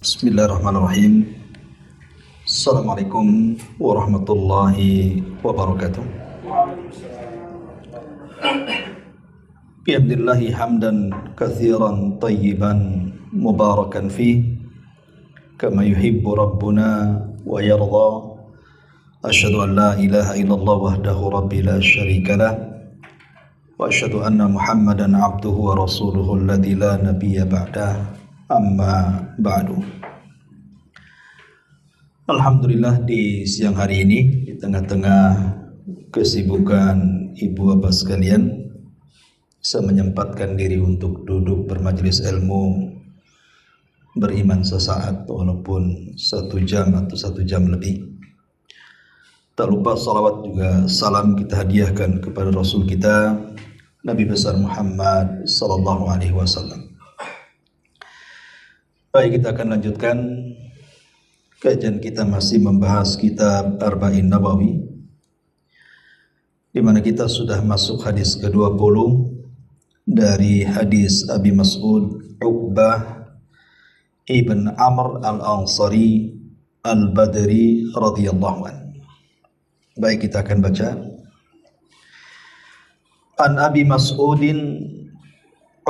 Bismillahirrahmanirrahim. Assalamualaikum warahmatullahi wabarakatuh. Bihamdillahi hamdan kathiran tayyiban mubarakan fih kama yuhibbu rabbuna wa yarda. Asyhadu an la ilaha illallah wahdahu rabbi la syarikalah wa asyhadu anna Muhammadan abduhu wa rasuluhu alladzi la nabiyya ba'dah. Amma ba'du. Alhamdulillah di siang hari ini, di tengah-tengah kesibukan ibu bapak sekalian, saya menyempatkan diri untuk duduk bermajelis ilmu, beriman sesaat walaupun 1 jam atau 1 jam lebih. Tak lupa salawat juga salam kita hadiahkan kepada Rasul kita Nabi besar Muhammad sallallahu alaihi wasallam. Baik, kita akan lanjutkan kajian kita masih membahas kitab Arba'in Nawawi, di mana kita sudah masuk hadis ke-20 dari hadis Abi Mas'ud Uqbah ibn Amr al-Ansari al-Badri radhiyallahu anhu. Baik, kita akan baca. An Abi Mas'udin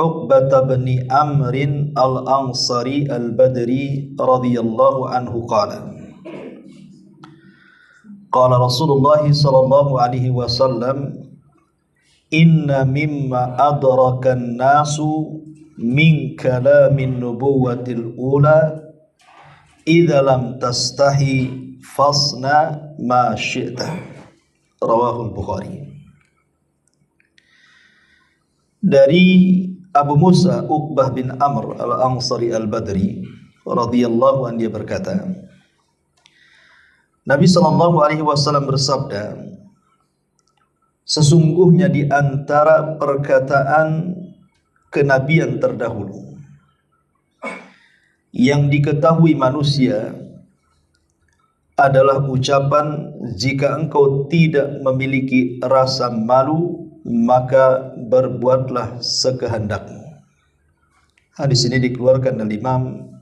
Uqbah bin Amr al-Ansari al-Badri radhiyallahu anhu qala qala Rasulullah sallallahu alaihi wasallam inna mimma adrakan nasu min kalamin nubuwatil ula idza lam tastahi fasna ma syi'ta. Rawahul Bukhari. Dari Abu Musa Uqbah bin Amr al-Ansari al-Badri radhiyallahu anhu, dia berkata, Nabi sallallahu alaihi wasallam bersabda, sesungguhnya di antara perkataan kenabian terdahulu yang diketahui manusia adalah ucapan, jika engkau tidak memiliki rasa malu maka berbuatlah sekehendakmu. Hadis ini dikeluarkan oleh Imam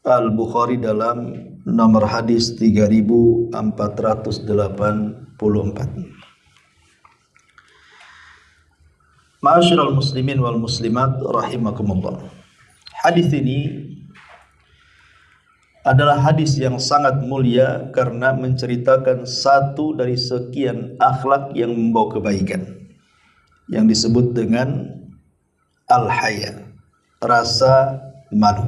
Al-Bukhari dalam nomor hadis 3484. Ma'asyiral muslimin wal muslimat rahimakumullah. Hadis ini adalah hadis yang sangat mulia karena menceritakan satu dari sekian akhlak yang membawa kebaikan, yang disebut dengan al-haya, rasa malu.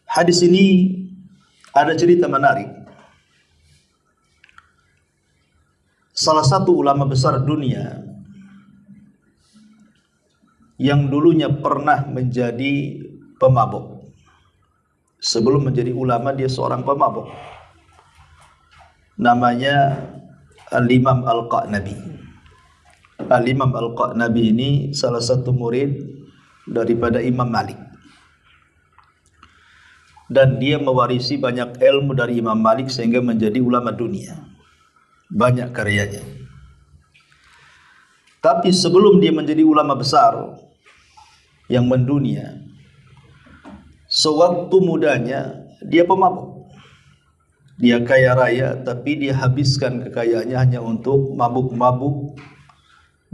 Hadis ini ada cerita menarik. Salah satu ulama besar dunia yang dulunya pernah menjadi pemabuk. Sebelum menjadi ulama, dia seorang pemabuk. Namanya Al-Imam Al-Qa'nabi. Al-Imam Al-Qa'nabi ini salah satu murid daripada Imam Malik. Dan dia mewarisi banyak ilmu dari Imam Malik sehingga menjadi ulama dunia. Banyak karyanya. Tapi sebelum dia menjadi ulama besar yang mendunia, sewaktu mudanya dia pemabuk. Dia kaya raya, tapi dia habiskan kekayaannya hanya untuk mabuk-mabuk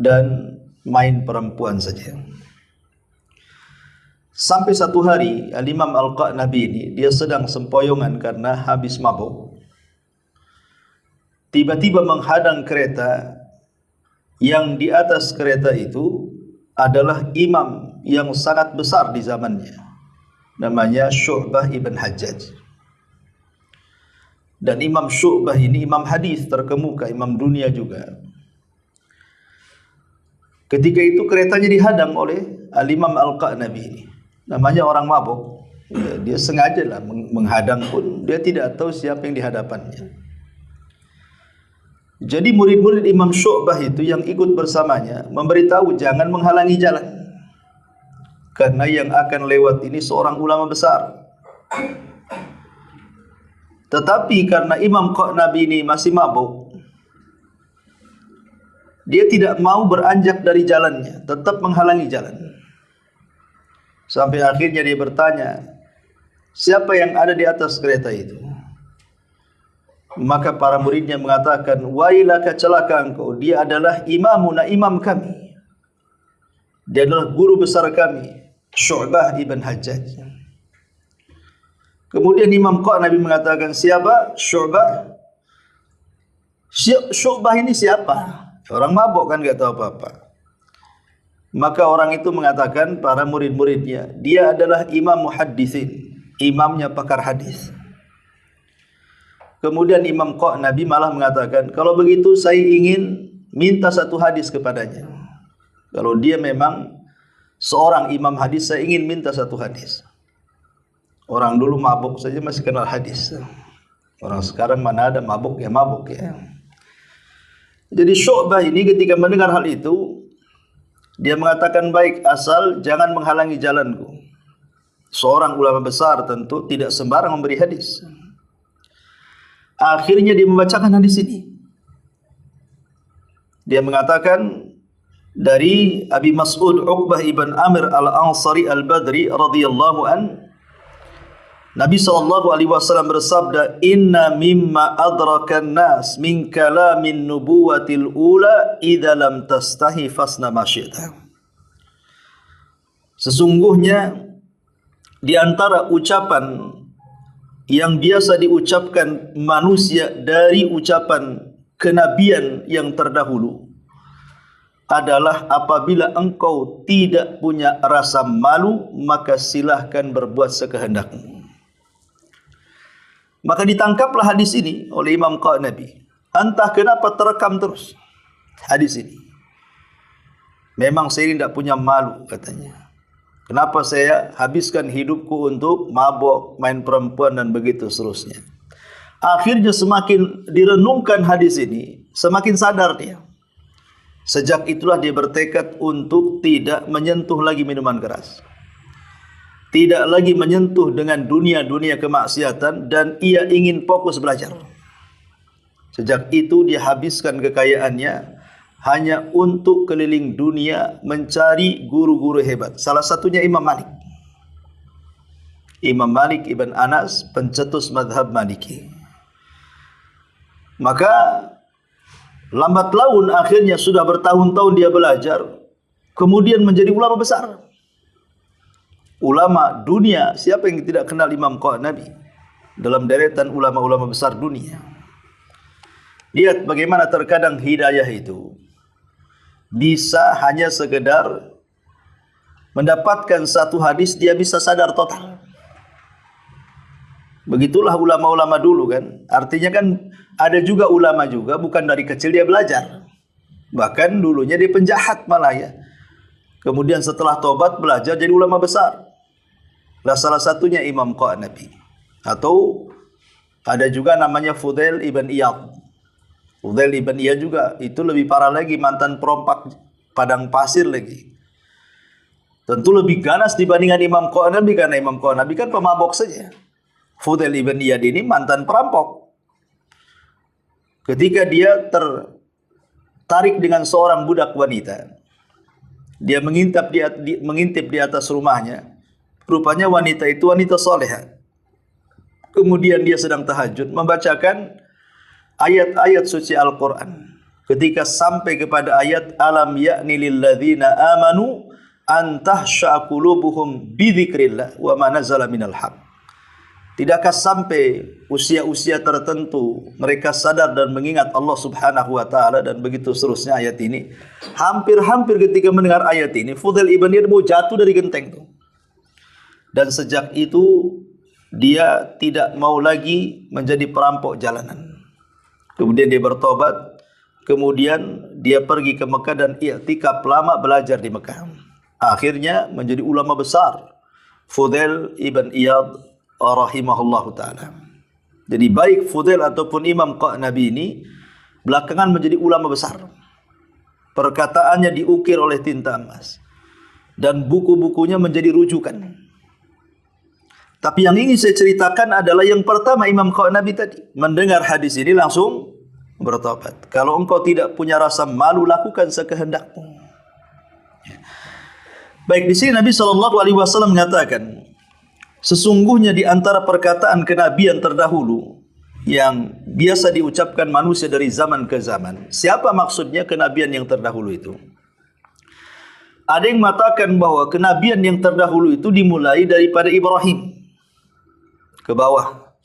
dan main perempuan saja. Sampai satu hari Al-Imam Al-Qa'nabi ini, dia sedang sempoyongan karena habis mabuk. Tiba-tiba menghadang kereta, yang di atas kereta itu adalah imam yang sangat besar di zamannya, namanya Syu'bah ibn Hajjaj. Dan Imam Syu'bah ini imam hadis terkemuka, imam dunia juga. Ketika itu keretanya dihadang oleh Al-Imam Al-Qa'nabi ini. Namanya orang mabuk, dia sengaja lah menghadang, pun dia tidak tahu siapa yang di hadapannya. Jadi murid-murid Imam Syu'bah itu yang ikut bersamanya memberitahu jangan menghalangi jalan, karena yang akan lewat ini seorang ulama besar. Tetapi karena Imam Qa'nabi ini masih mabuk, dia tidak mau beranjak dari jalannya, tetap menghalangi jalan. Sampai akhirnya dia bertanya, siapa yang ada di atas kereta itu? Maka para muridnya mengatakan, wailaka, celaka engkau, dia adalah imamuna, imam kami. Dia adalah guru besar kami, Syu'bah ibn Hajjaj. Kemudian Imam Qanabi mengatakan, siapa? Syu'bah. Syu'bah ini siapa? Orang mabuk kan, enggak tahu apa-apa. Maka orang itu mengatakan, para murid-muridnya, dia adalah imam muhaddithin, imamnya pakar hadis. Kemudian Imam Qanabi malah mengatakan, kalau begitu saya ingin minta satu hadis kepadanya. Kalau dia memang seorang imam hadis, saya ingin minta satu hadis. Orang dulu mabuk saja masih kenal hadis. Orang sekarang mana ada mabuk ya mabuk ya. Jadi Syu'bah ini ketika mendengar hal itu, dia mengatakan, baik, asal jangan menghalangi jalanku. Seorang ulama besar tentu tidak sembarang memberi hadis. Akhirnya dia membacakan hadis ini. Dia mengatakan dari Abi Mas'ud Uqbah ibn Amir al-Ansari al-Badri radhiyallahu an, Nabi SAW bersabda, inna mimma adrakan nas min kalamin nubuwatil ula idza lam tastahi fasna ma syi'ta. Sesungguhnya di antara ucapan yang biasa diucapkan manusia dari ucapan kenabian yang terdahulu adalah, apabila engkau tidak punya rasa malu, maka silahkan berbuat sekehendakmu. Maka ditangkaplah hadis ini oleh Imam Qanabi. Entah kenapa terekam terus hadis ini. Memang saya ini tidak punya malu, katanya. Kenapa saya habiskan hidupku untuk mabuk, main perempuan dan begitu seterusnya. Akhirnya semakin direnungkan hadis ini, semakin sadar dia. Sejak itulah dia bertekad untuk tidak menyentuh lagi minuman keras, tidak lagi menyentuh dengan dunia-dunia kemaksiatan, dan ia ingin fokus belajar. Sejak itu dia habiskan kekayaannya hanya untuk keliling dunia mencari guru-guru hebat. Salah satunya Imam Malik. Imam Malik ibn Anas, pencetus madhab Maliki. Maka lambat laun akhirnya sudah bertahun-tahun dia belajar, kemudian menjadi ulama besar. Ulama dunia, siapa yang tidak kenal Imam Qanabi dalam deretan ulama-ulama besar dunia. Lihat bagaimana terkadang hidayah itu bisa hanya sekedar mendapatkan satu hadis, dia bisa sadar total. Begitulah ulama-ulama dulu kan. Artinya kan ada juga ulama juga bukan dari kecil dia belajar. Bahkan dulunya dia penjahat malah ya. Kemudian setelah tobat belajar jadi ulama besar. Nah, salah satunya Imam Qanabi. Atau ada juga namanya Fudail ibn Iyad. Fudail ibn Iyad juga itu lebih parah lagi, mantan perompak padang pasir lagi. Tentu lebih ganas dibandingkan Imam Qanabi, karena Imam Qanabi kan pemabok saja. Fudail ibn Iyad ini mantan perampok. Ketika dia tertarik dengan seorang budak wanita, dia mengintip di atas rumahnya. Rupanya wanita itu wanita soleha. Kemudian dia sedang tahajud membacakan ayat-ayat suci Al-Quran. Ketika sampai kepada ayat alam ya'ni lilladzina amanu an tahsha'a qulubuhum bidzikrillah wa ma nazala minal haq. Tidakkah sampai usia-usia tertentu mereka sadar dan mengingat Allah Subhanahu wa taala, dan begitu seterusnya ayat ini. Hampir-hampir ketika mendengar ayat ini, Fudail ibn Iyad mau jatuh dari genteng itu. Dan sejak itu dia tidak mau lagi menjadi perampok jalanan. Kemudian dia bertobat, kemudian dia pergi ke Mekah dan i'tikaf lama belajar di Mekah. Akhirnya menjadi ulama besar, Fudail ibn Iyad rahimahullahu ta'ala. Jadi baik Fudail ataupun Imam Qanabi ini belakangan menjadi ulama besar. Perkataannya diukir oleh tinta emas, dan buku-bukunya menjadi rujukan. Tapi yang ingin saya ceritakan adalah yang pertama, Imam Qanabi tadi mendengar hadis ini langsung bertobat. Kalau engkau tidak punya rasa malu, lakukan sekehendakmu. Baik, di sini Nabi SAW mengatakan, sesungguhnya di antara perkataan kenabian terdahulu yang biasa diucapkan manusia dari zaman ke zaman. Siapa maksudnya kenabian yang terdahulu itu? Ada yang mengatakan bahwa kenabian yang terdahulu itu dimulai daripada Ibrahim ke bawah.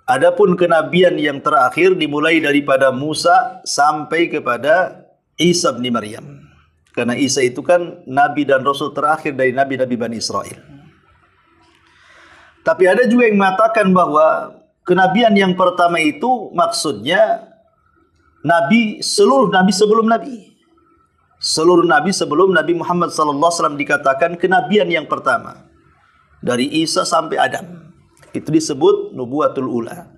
Adapun kenabian yang terakhir dimulai daripada Musa sampai kepada Isa bin Maryam. Karena Isa itu kan nabi dan rasul terakhir dari nabi-nabi Bani Israel. Tapi ada juga yang mengatakan bahwa kenabian yang pertama itu maksudnya seluruh nabi sebelum nabi. Seluruh nabi sebelum Nabi Muhammad SAW dikatakan kenabian yang pertama. Dari Isa sampai Adam. Itu disebut nubuwatul ula.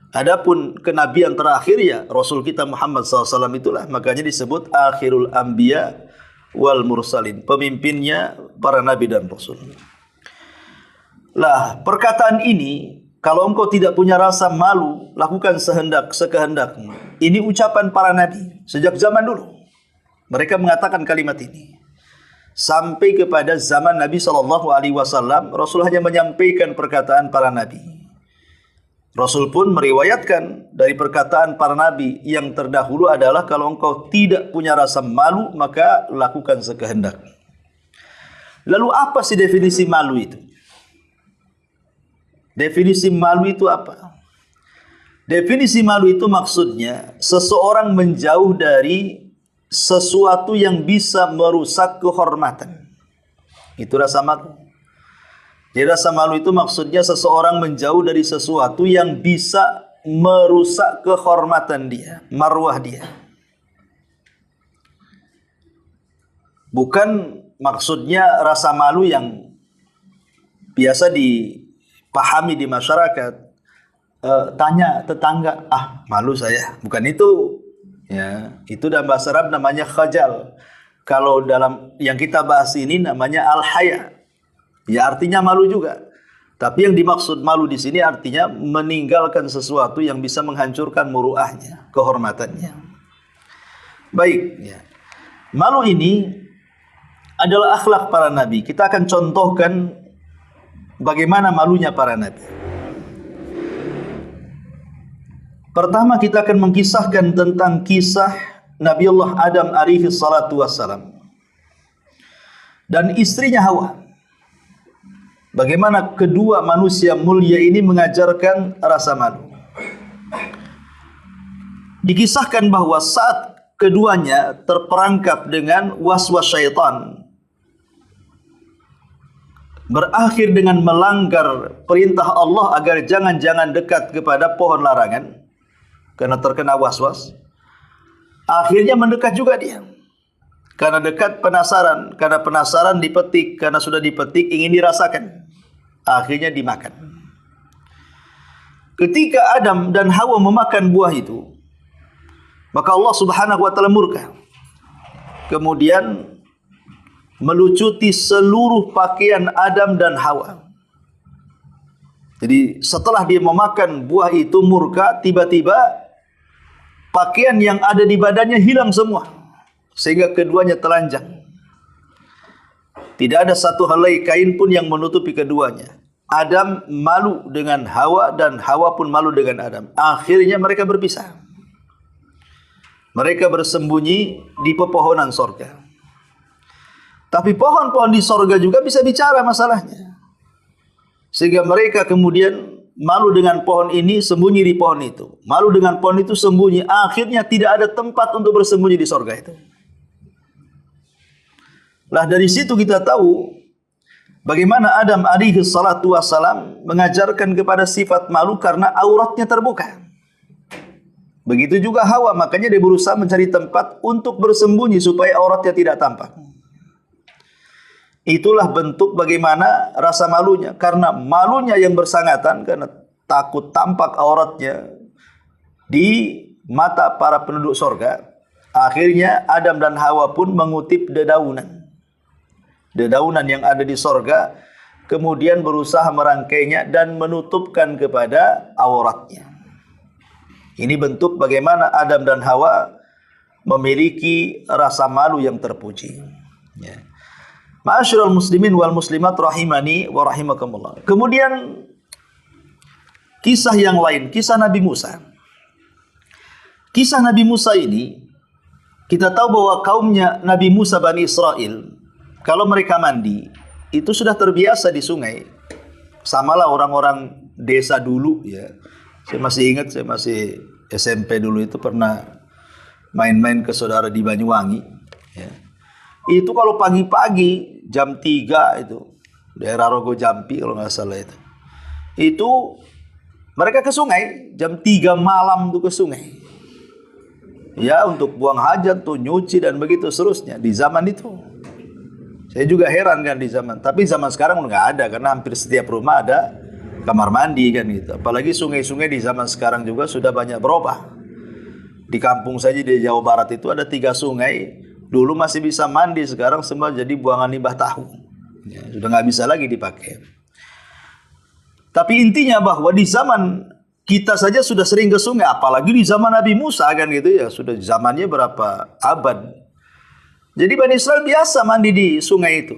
Adapun kenabian terakhir ya Rasul kita Muhammad SAW itulah. Makanya disebut akhirul anbiya wal mursalin. Pemimpinnya para nabi dan rasul. Lah, perkataan ini, kalau engkau tidak punya rasa malu, lakukan sekehendakmu. Ini ucapan para nabi sejak zaman dulu. Mereka mengatakan kalimat ini. Sampai kepada zaman Nabi SAW, Rasul hanya menyampaikan perkataan para nabi. Rasul pun meriwayatkan dari perkataan para nabi yang terdahulu adalah kalau engkau tidak punya rasa malu, maka lakukan sekehendak. Lalu apa sih definisi malu itu? Definisi malu itu apa? Definisi malu itu maksudnya seseorang menjauh dari sesuatu yang bisa merusak kehormatan. Itu rasa malu. Jadi rasa malu itu maksudnya seseorang menjauh dari sesuatu yang bisa merusak kehormatan dia, marwah dia. Bukan maksudnya rasa malu yang biasa dipahami di masyarakat. Tanya tetangga, malu saya. Bukan itu. Ya, itu dalam bahasa Arab namanya khajal. Kalau dalam yang kita bahas ini namanya al-haya. Ya artinya malu juga. Tapi yang dimaksud malu di sini artinya meninggalkan sesuatu yang bisa menghancurkan muruahnya, kehormatannya. Baik, ya. Malu ini adalah akhlak para nabi. Kita akan contohkan bagaimana malunya para nabi. Pertama kita akan mengkisahkan tentang kisah Nabi Allah Adam alaihi salatu wassalam dan istrinya Hawa. Bagaimana kedua manusia mulia ini mengajarkan rasa malu. Dikisahkan bahwa saat keduanya terperangkap dengan waswas syaitan, berakhir dengan melanggar perintah Allah agar jangan dekat kepada pohon larangan karena terkena waswas. Akhirnya mendekat juga dia. Karena dekat penasaran, karena penasaran dipetik, karena sudah dipetik ingin dirasakan. Akhirnya dimakan. Ketika Adam dan Hawa memakan buah itu, maka Allah Subhanahu wa taala murka. Kemudian melucuti seluruh pakaian Adam dan Hawa. Jadi setelah dia memakan buah itu murka, tiba-tiba pakaian yang ada di badannya hilang semua. Sehingga keduanya telanjang. Tidak ada satu helai kain pun yang menutupi keduanya. Adam malu dengan Hawa dan Hawa pun malu dengan Adam. Akhirnya mereka berpisah. Mereka bersembunyi di pepohonan sorga. Tapi pohon-pohon di sorga juga bisa bicara masalahnya. Sehingga mereka kemudian malu dengan pohon ini, sembunyi di pohon itu. Malu dengan pohon itu, sembunyi. Akhirnya tidak ada tempat untuk bersembunyi di sorga itu. Lah dari situ kita tahu bagaimana Adam alaihi salatu wassalam mengajarkan kepada sifat malu karena auratnya terbuka. Begitu juga Hawa, makanya dia berusaha mencari tempat untuk bersembunyi supaya auratnya tidak tampak. Itulah bentuk bagaimana rasa malunya. Karena malunya yang bersangatan, karena takut tampak auratnya di mata para penduduk sorga. Akhirnya Adam dan Hawa pun mengutip dedaunan. Dedaunan yang ada di sorga, kemudian berusaha merangkainya dan menutupkan kepada auratnya. Ini bentuk bagaimana Adam dan Hawa memiliki rasa malu yang terpuji. Ya. Ma'asyiral muslimin wal muslimat rahimani wa rahimakumullah. Kemudian kisah yang lain, kisah Nabi Musa. Kisah Nabi Musa ini, kita tahu bahwa kaumnya Nabi Musa Bani Israel, kalau mereka mandi, itu sudah terbiasa di sungai. Samalah orang-orang desa dulu ya. Saya masih ingat, saya masih SMP dulu itu pernah main-main ke saudara di Banyuwangi. Ya. Itu kalau pagi-pagi jam 3 itu, daerah Rogo Jampi kalau nggak salah itu. Itu mereka ke sungai, jam 3 malam tuh ke sungai. Ya, untuk buang hajat tuh, nyuci dan begitu seterusnya di zaman itu. Saya juga heran kan di zaman, tapi zaman sekarang udah nggak ada karena hampir setiap rumah ada kamar mandi kan gitu. Apalagi sungai-sungai di zaman sekarang juga sudah banyak berubah. Di kampung saja di Jawa Barat itu ada 3 sungai. Dulu masih bisa mandi, sekarang semua jadi buangan limbah tahu. Ya, sudah nggak bisa lagi dipakai. Tapi intinya bahwa di zaman kita saja sudah sering ke sungai, apalagi di zaman Nabi Musa kan gitu ya, sudah zamannya berapa abad. Jadi Bani Israel biasa mandi di sungai itu.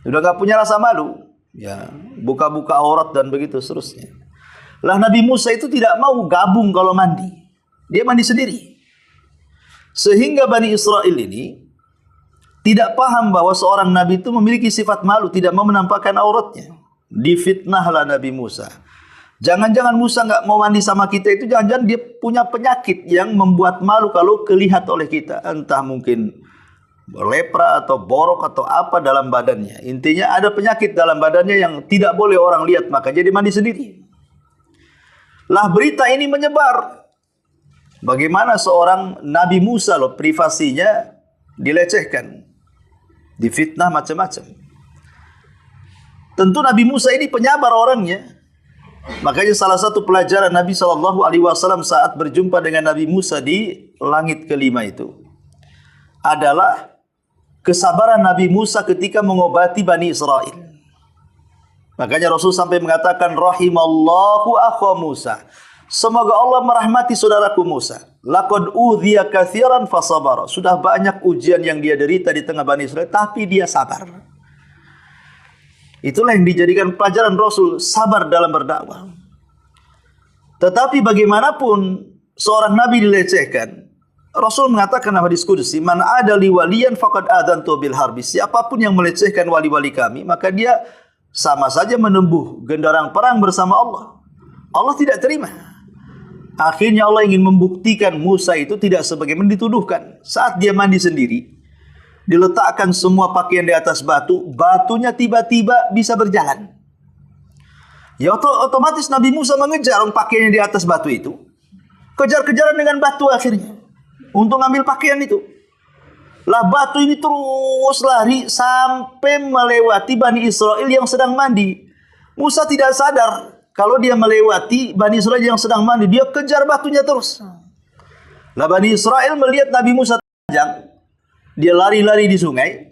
Sudah gak punya rasa malu. Ya, buka-buka aurat dan begitu seterusnya. Lah Nabi Musa itu tidak mau gabung kalau mandi. Dia mandi sendiri. Sehingga Bani Israel ini tidak paham bahwa seorang Nabi itu memiliki sifat malu, tidak mau menampakkan auratnya. Difitnahlah Nabi Musa. Jangan-jangan Musa nggak mau mandi sama kita itu, jangan-jangan dia punya penyakit yang membuat malu kalau kelihat oleh kita. Entah mungkin lepra atau borok atau apa dalam badannya. Intinya ada penyakit dalam badannya yang tidak boleh orang lihat, makanya dia mandi sendiri. Lah berita ini menyebar. Bagaimana seorang Nabi Musa loh, privasinya dilecehkan, difitnah macam-macam. Tentu Nabi Musa ini penyabar orangnya. Makanya salah satu pelajaran Nabi SAW saat berjumpa dengan Nabi Musa di langit kelima itu adalah kesabaran Nabi Musa ketika mengobati Bani Israel. Makanya Rasul sampai mengatakan rahimallahu akha Musa. Semoga Allah merahmati saudaraku Musa. Laqad udhiya katsiran fasabara. Sudah banyak ujian yang dia derita di tengah Bani Israel, tapi dia sabar. Itulah yang dijadikan pelajaran Rasul, sabar dalam berdakwah. Tetapi bagaimanapun seorang Nabi dilecehkan, Rasul mengatakan dalam hadis qudsi, man ada li waliyan faqad adantu bil harbi. Siapapun yang melecehkan wali-wali kami, maka dia sama saja menempuh genderang perang bersama Allah. Allah tidak terima. Akhirnya Allah ingin membuktikan Musa itu tidak sebagaimana dituduhkan. Saat dia mandi sendiri, diletakkan semua pakaian di atas batu, batunya tiba-tiba bisa berjalan. Ya otomatis Nabi Musa mengejar pakaiannya di atas batu itu. Kejar-kejaran dengan batu akhirnya. Untuk ngambil pakaian itu. Lah batu ini terus lari sampai melewati Bani Israel yang sedang mandi. Musa tidak sadar kalau dia melewati Bani Israel yang sedang mandi. Dia kejar batunya terus. Lah Bani Israel melihat Nabi Musa telanjang. Dia lari-lari di sungai,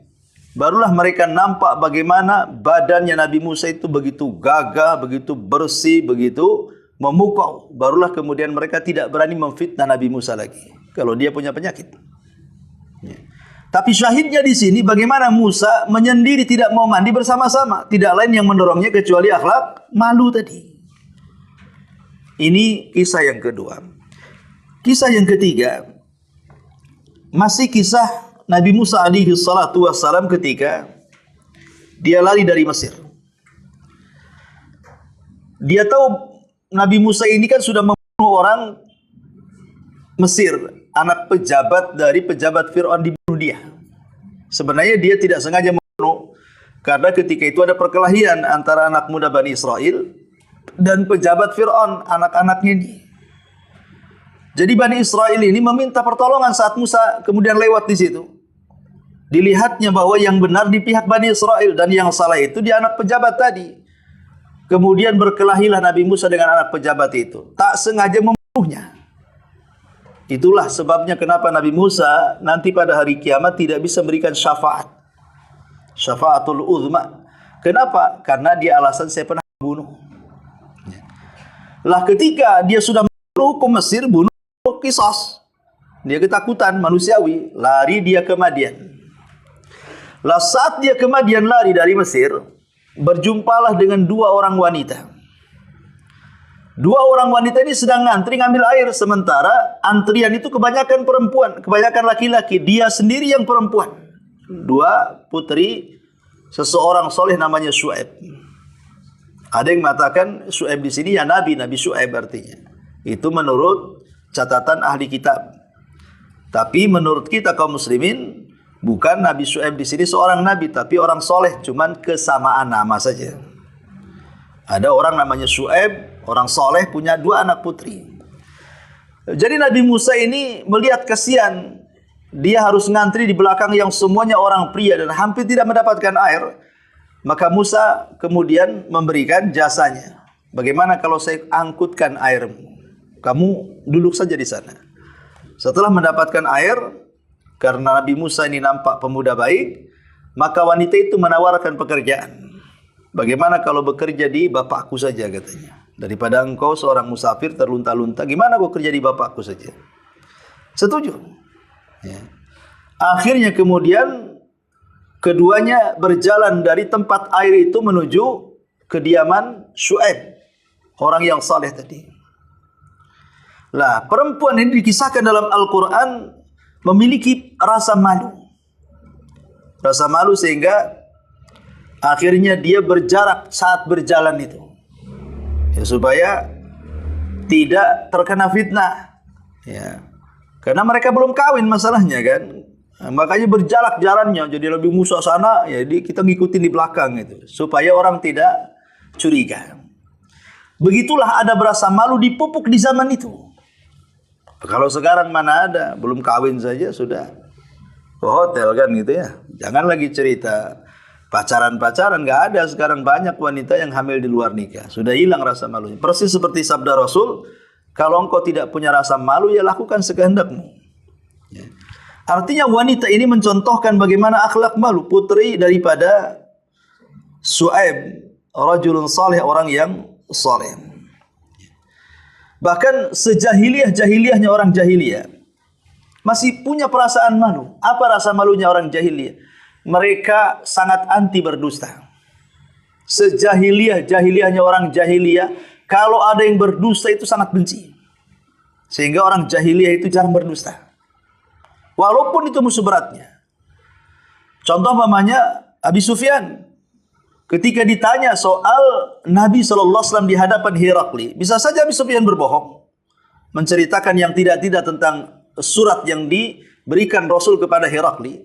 barulah mereka nampak bagaimana badannya Nabi Musa itu begitu gagah, begitu bersih, begitu memukau. Barulah kemudian mereka tidak berani memfitnah Nabi Musa lagi, kalau dia punya penyakit. Ya. Tapi syahidnya di sini bagaimana Musa menyendiri tidak mau mandi bersama-sama. Tidak lain yang mendorongnya kecuali akhlak malu tadi. Ini kisah yang kedua. Kisah yang ketiga, masih kisah Nabi Musa alaihi salatu wassalam ketika dia lari dari Mesir. Dia tahu Nabi Musa ini kan sudah membunuh orang Mesir, anak pejabat dari pejabat Fir'aun, dibunuh dia. Sebenarnya dia tidak sengaja membunuh, karena ketika itu ada perkelahian antara anak muda Bani Israel dan pejabat Fir'aun, anak-anaknya ini. Jadi Bani Israel ini meminta pertolongan saat Musa kemudian lewat di situ. Dilihatnya bahwa yang benar di pihak Bani Israel dan yang salah itu di anak pejabat tadi. Kemudian berkelahilah Nabi Musa dengan anak pejabat itu. Tak sengaja membunuhnya. Itulah sebabnya kenapa Nabi Musa nanti pada hari kiamat tidak bisa memberikan syafaat. Syafaatul uzma. Kenapa? Karena dia alasan saya pernah membunuh. Lah ketika dia sudah hukum Mesir, bunuh Kisos. Dia ketakutan manusiawi, lari dia ke Madian. Lah saat dia ke Madian lari dari Mesir, berjumpalah dengan dua orang wanita. Dua orang wanita ini sedang ngantri ngambil air, sementara antrian itu kebanyakan perempuan, kebanyakan laki-laki. Dia sendiri yang perempuan. Dua putri seseorang soleh namanya Syuaib. Ada yang mengatakan Syuaib di sini ya Nabi Syuaib artinya. Itu menurut catatan ahli kitab. Tapi menurut kita kaum muslimin, bukan Nabi Syuaib di sini seorang nabi, tapi orang soleh, cuman kesamaan nama saja. Ada orang namanya Syuaib, orang soleh, punya dua anak putri. Jadi Nabi Musa ini melihat kasihan, dia harus ngantri di belakang yang semuanya orang pria dan hampir tidak mendapatkan air. Maka Musa kemudian memberikan jasanya. Bagaimana kalau saya angkutkan airmu? Kamu duduk saja di sana. Setelah mendapatkan air, karena Nabi Musa ini nampak pemuda baik, maka wanita itu menawarkan pekerjaan. Bagaimana kalau bekerja di bapakku saja katanya. Daripada engkau seorang musafir terlunta-lunta, gimana kau kerja di bapakku saja? Setuju. Ya. Akhirnya kemudian keduanya berjalan dari tempat air itu menuju kediaman Syuaib, orang yang saleh tadi. Lah, perempuan ini dikisahkan dalam Al-Quran memiliki rasa malu. Rasa malu sehingga akhirnya dia berjarak saat berjalan itu. Ya, supaya tidak terkena fitnah. Ya. Karena mereka belum kawin masalahnya kan. Nah, makanya berjarak jalannya jadi lebih Musa sana, ya jadi kita ngikutin di belakang itu supaya orang tidak curiga. Begitulah ada berasa malu dipupuk di zaman itu. Kalau sekarang mana ada, belum kawin saja sudah ke hotel kan gitu ya. Jangan lagi cerita pacaran-pacaran, nggak ada sekarang, banyak wanita yang hamil di luar nikah. Sudah hilang rasa malunya. Persis seperti sabda Rasul, kalau engkau tidak punya rasa malu ya lakukan sekehendakmu. Ya. Artinya wanita ini mencontohkan bagaimana akhlak malu putri daripada Syuaib, rajulun saleh, orang yang saleh. Bahkan sejahiliyah-jahiliyahnya orang jahiliyah masih punya perasaan malu. Apa rasa malunya orang jahiliyah? Mereka sangat anti berdusta. Sejahiliyah-jahiliyahnya orang jahiliyah, kalau ada yang berdusta itu sangat benci. Sehingga orang jahiliyah itu jarang berdusta. Walaupun itu musuh beratnya. Contoh mamanya Abi Sufyan. Ketika ditanya soal Nabi SAW di hadapan Herakli, bisa saja Abi Sufyan berbohong, menceritakan yang tidak-tidak tentang surat yang diberikan Rasul kepada Herakli.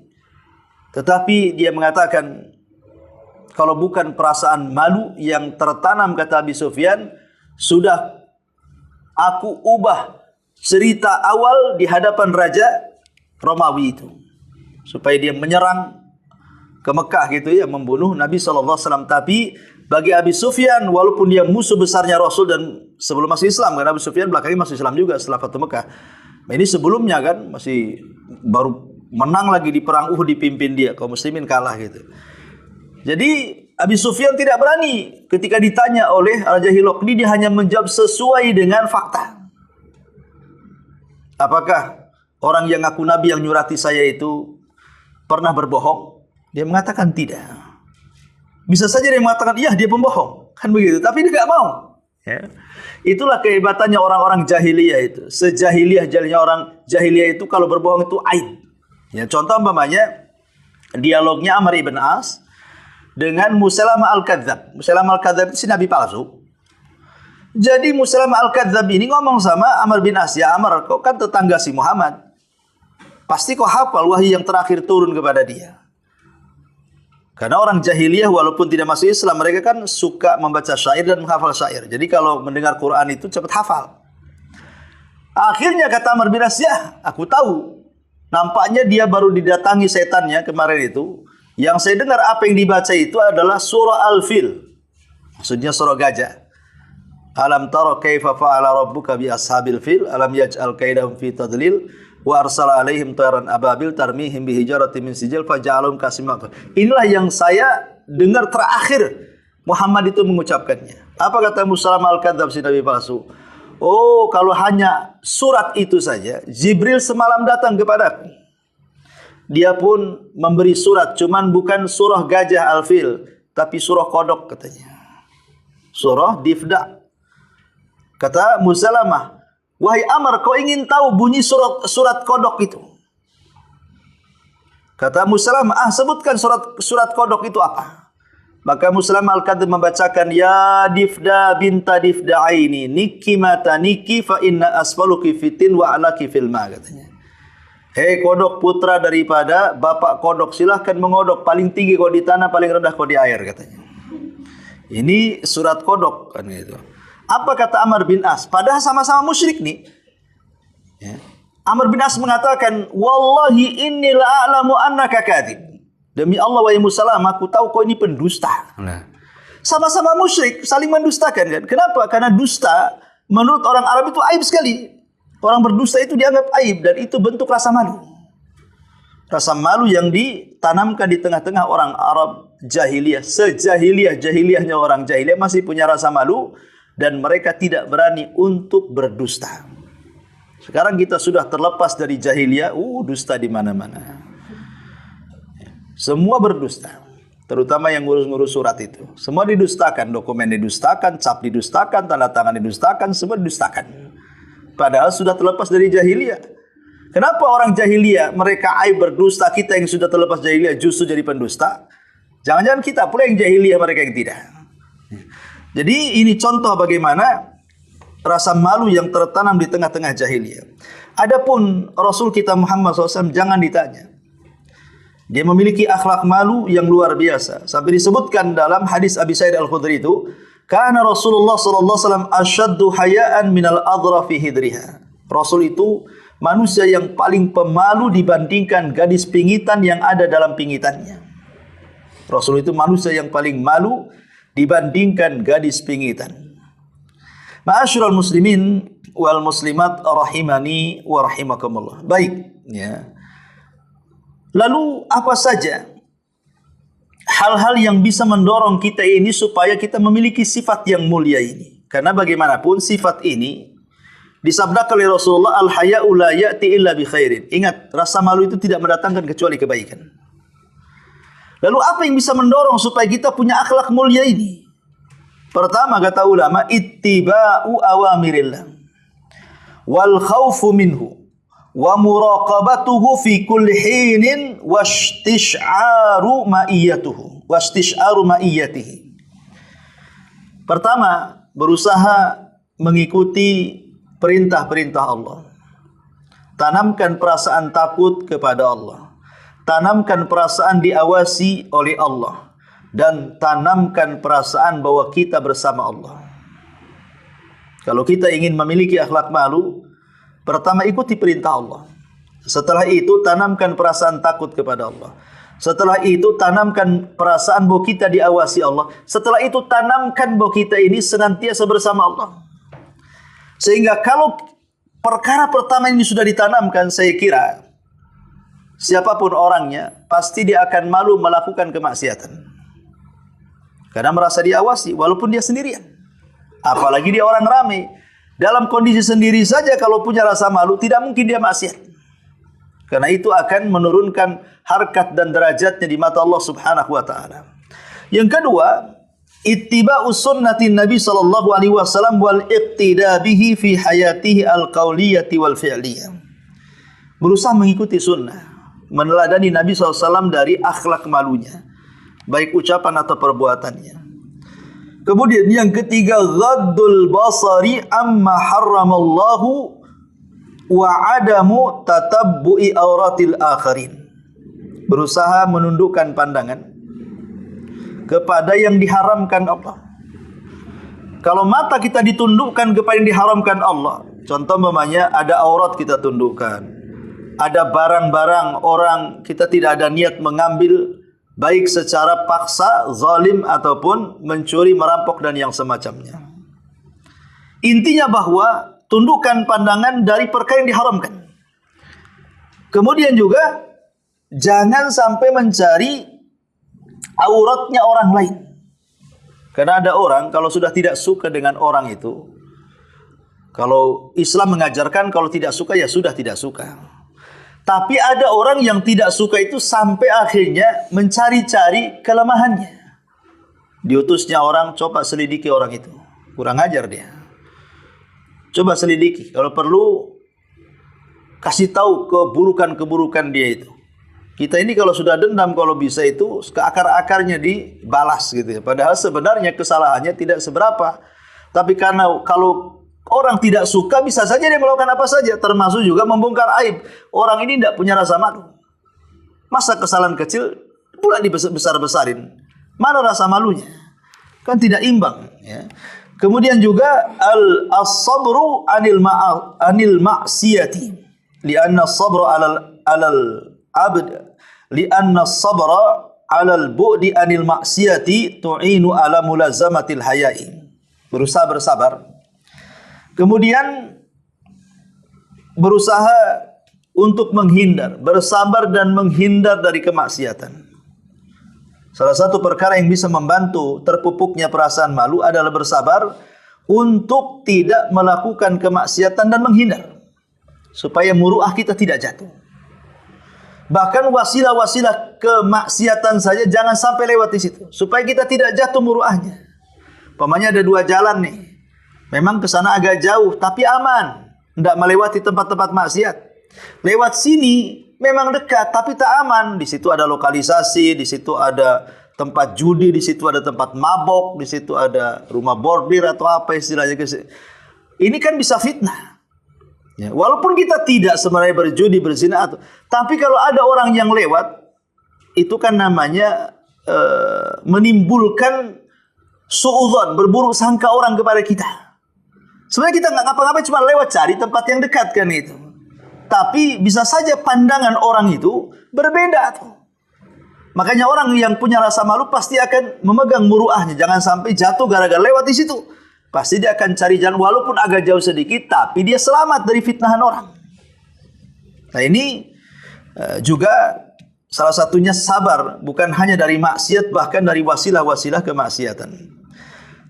Tetapi dia mengatakan, kalau bukan perasaan malu yang tertanam, kata Abi Sufyan, sudah aku ubah cerita awal di hadapan Raja Romawi itu, supaya dia menyerang ke Mekah gitu ya, membunuh Nabi SAW. Tapi bagi Abi Sufyan, walaupun dia musuh besarnya Rasul dan sebelum masuk Islam, karena Abi Sufyan belakangnya masuk Islam juga setelah Fatu Mekah. Nah, ini sebelumnya kan masih baru menang lagi di perang Uhud, dipimpin dia, kaum muslimin kalah gitu. Jadi Abi Sufyan tidak berani ketika ditanya oleh Raja Herakli, dia hanya menjawab sesuai dengan fakta. Apakah orang yang ngaku Nabi yang nyurati saya itu pernah berbohong? Dia mengatakan tidak. Bisa saja dia mengatakan iya dia pembohong, kan begitu. Tapi dia tidak mau. Ya. Itulah kehebatannya orang-orang jahiliyah itu. Sejahiliyah-jahiliyahnya orang jahiliyah itu kalau berbohong itu aib. Ya, contoh umpamanya dialognya Amr ibn As dengan Musailamah al-Kadzab. Musailamah al-Kadzab itu si nabi palsu. Jadi Musailamah al-Kadzab ini ngomong sama Amr bin As, ya Amr, kau kan tetangga si Muhammad, pasti kau hafal wahyu yang terakhir turun kepada dia. Karena orang jahiliyah walaupun tidak masuk Islam, mereka kan suka membaca syair dan menghafal syair. Jadi kalau mendengar Quran itu cepat hafal. Akhirnya kata Amr bin As, ya aku tahu. Nampaknya dia baru didatangi setannya kemarin itu. Yang saya dengar apa yang dibaca itu adalah surah Al-Fil. Maksudnya surah gajah. Alam tara kaifa fa'ala rabbuka bi ashabil fil alam yaj'al kaidahum fi tadlil wa arsala alaihim tayran ababil tarmihim bi hijaratin min sijil faja'alhum kasimah. Inilah yang saya dengar terakhir Muhammad itu mengucapkannya. Apa kata Musailamah al-Kadzab si nabi palsu? Oh, kalau hanya surat itu saja, Jibril semalam datang kepadaku. Dia pun memberi surat, cuman bukan surah gajah al-fil, tapi surah kodok katanya. Surah Difda. Kata Musalamah, wahai Amr, kau ingin tahu bunyi surat kodok itu? Kata Musalamah, sebutkan surat kodok itu apa? Maka Musalamah al-Kadhib membacakan, ya Difda binta Difda aini, niki mata niki fa inna asfaluki fitin wa alaki filma, katanya. Hei kodok, putra daripada bapak kodok, silahkan mengodok, paling tinggi kau di tanah, paling rendah kau di air, katanya. Ini surat kodok kan gitu. Apa kata Amr bin As? Padahal sama-sama musyrik nih. Ya. Amr bin As mengatakan, wallahi inni la'alamu annaka kadhib. Demi Allah wahai Musalamah, aku tahu kau ini pendusta. Nah. Sama-sama musyrik, saling mendustakan kan. Kenapa? Karena dusta menurut orang Arab itu aib sekali. Orang berdusta itu dianggap aib dan itu bentuk rasa malu. Rasa malu yang ditanamkan di tengah-tengah orang Arab jahiliyah. Sejahiliyah-jahiliyahnya orang jahiliyah masih punya rasa malu dan mereka tidak berani untuk berdusta. Sekarang kita sudah terlepas dari jahiliyah, dusta di mana-mana. Semua berdusta, terutama yang ngurus-ngurus surat itu. Semua didustakan, dokumen didustakan, cap didustakan, tanda tangan didustakan, semua didustakan. Padahal sudah terlepas dari jahiliyah. Kenapa orang jahiliyah mereka aib berdusta, kita yang sudah terlepas jahiliyah justru jadi pendusta? Jangan-jangan kita pula yang jahiliyah, mereka yang tidak. Jadi ini contoh bagaimana rasa malu yang tertanam di tengah-tengah jahiliyah. Adapun Rasul kita Muhammad SAW jangan ditanya. Dia memiliki akhlak malu yang luar biasa. Sampai disebutkan dalam hadis Abi Sa'id Al-Khudri itu, karena Rasulullah sallallahu alaihi wasallam asyaddu hayaan minal adra fi hidriha. Rasul itu manusia yang paling pemalu dibandingkan gadis pingitan yang ada dalam pingitannya. Rasul itu manusia yang paling malu dibandingkan gadis pingitan. Ma'asyiral muslimin wal muslimat rahimani wa rahimakumullah. Baik, ya. Lalu apa saja hal-hal yang bisa mendorong kita ini supaya kita memiliki sifat yang mulia ini? Karena bagaimanapun sifat ini disabdakan oleh Rasulullah, al-haya'u la ya'ti illa bi khairin. Ingat, rasa malu itu tidak mendatangkan kecuali kebaikan. Lalu apa yang bisa mendorong supaya kita punya akhlak mulia ini? Pertama kata ulama, ittiba'u awamirillah wal khawfu minhu wa muraqabatuhu fi kulli hinin wastish'aru ma'iyatihi. Pertama, berusaha mengikuti perintah-perintah Allah. Tanamkan perasaan takut kepada Allah. Tanamkan perasaan diawasi oleh Allah. Dan tanamkan perasaan bahwa kita bersama Allah. Kalau kita ingin memiliki akhlak malu, pertama ikuti perintah Allah. Setelah itu tanamkan perasaan takut kepada Allah. Setelah itu tanamkan perasaan bahwa kita diawasi Allah. Setelah itu tanamkan bahwa kita ini senantiasa bersama Allah. Sehingga kalau perkara pertama ini sudah ditanamkan, saya kira siapapun orangnya pasti dia akan malu melakukan kemaksiatan. Karena merasa diawasi walaupun dia sendirian. Apalagi dia orang ramai. Dalam kondisi sendiri saja kalau punya rasa malu, tidak mungkin dia maksiat. Karena itu akan menurunkan harkat dan derajatnya di mata Allah Subhanahu wa taala. Yang kedua, ittiba'u sunnatin Nabi sallallahu alaihi wasallam wal iqtida bihi fi hayatihi al-qauliyati wal fi'liyah. Berusaha mengikuti sunnah, meneladani Nabi SAW dari akhlak malunya, baik ucapan atau perbuatannya. Kemudian yang ketiga, ghaddul basari amma harramallahu wa adamu tatabbu'i auratil akharin. Berusaha menundukkan pandangan kepada yang diharamkan Allah. Kalau mata kita ditundukkan kepada yang diharamkan Allah, contoh umpamanya ada aurat kita tundukkan, ada barang-barang orang kita tidak ada niat mengambil, baik secara paksa, zalim ataupun mencuri, merampok dan yang semacamnya. Intinya bahwa tundukkan pandangan dari perkara yang diharamkan. Kemudian juga jangan sampai mencari auratnya orang lain. Karena ada orang kalau sudah tidak suka dengan orang itu, Kalau Islam mengajarkan kalau tidak suka ya sudah tidak suka. Tapi ada orang yang tidak suka itu sampai akhirnya mencari-cari kelemahannya. Diutusnya orang, coba selidiki orang itu. Kurang ajar dia. Coba selidiki. Kalau perlu kasih tahu keburukan-keburukan dia itu. Kita ini kalau sudah dendam, kalau bisa itu ke akar-akarnya dibalas gitu ya. Padahal sebenarnya kesalahannya tidak seberapa. Tapi karena kalau orang tidak suka, bisa saja dia melakukan apa saja, termasuk juga membongkar aib. Orang ini tidak punya rasa malu. Masa kesalahan kecil pula dibesar-besarin? Mana rasa malunya? Kan tidak imbang. Ya. Kemudian juga as-sabru anil ma'siyati. Lianna as-sabra alal abd. Lianna as-sabra alal bu'di anil ma'siyati tu'inu ala mulazamatil haya'i. Berusaha bersabar. Kemudian berusaha untuk menghindar, bersabar dan menghindar dari kemaksiatan. Salah satu perkara yang bisa membantu terpupuknya perasaan malu adalah bersabar untuk tidak melakukan kemaksiatan dan menghindar, supaya muruah kita tidak jatuh. Bahkan wasilah-wasilah kemaksiatan saja jangan sampai lewat di situ, supaya kita tidak jatuh muruahnya. Umpamanya ada dua jalan nih. Memang ke sana agak jauh, tapi aman. Tidak melewati tempat-tempat maksiat. Lewat sini memang dekat, tapi tak aman. Di situ ada lokalisasi, di situ ada tempat judi, di situ ada tempat mabok, di situ ada rumah bordir atau apa istilahnya. Ini kan bisa fitnah. Ya, walaupun kita tidak sebenarnya berjudi, berzina, tapi kalau ada orang yang lewat, itu kan namanya menimbulkan suudzon, berburuk sangka orang kepada kita. Sebenarnya kita nggak ngapa-ngapain, cuma lewat cari tempat yang dekat kan itu. Tapi bisa saja pandangan orang itu berbeda tuh. Makanya orang yang punya rasa malu pasti akan memegang muruahnya. Jangan sampai jatuh gara-gara lewat di situ. Pasti dia akan cari jalan walaupun agak jauh sedikit, tapi dia selamat dari fitnahan orang. Nah ini juga salah satunya sabar, bukan hanya dari maksiat, bahkan dari wasilah-wasilah kemaksiatan.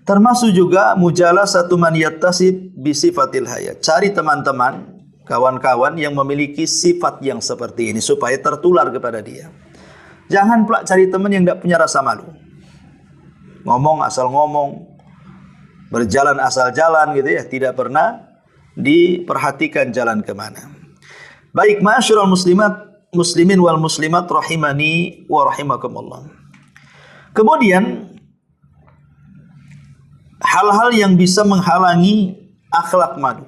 Termasuk juga mujalah satu man yattasib bisifatil haya. Cari teman-teman, kawan-kawan yang memiliki sifat yang seperti ini supaya tertular kepada dia. Jangan pula cari teman yang tidak punya rasa malu. Ngomong asal ngomong, berjalan asal jalan gitu ya, tidak pernah diperhatikan jalan kemana. Baik, ma'asyiral muslimin wal muslimat rahimani wa rahimakumullah. Kemudian hal-hal yang bisa menghalangi akhlak malu.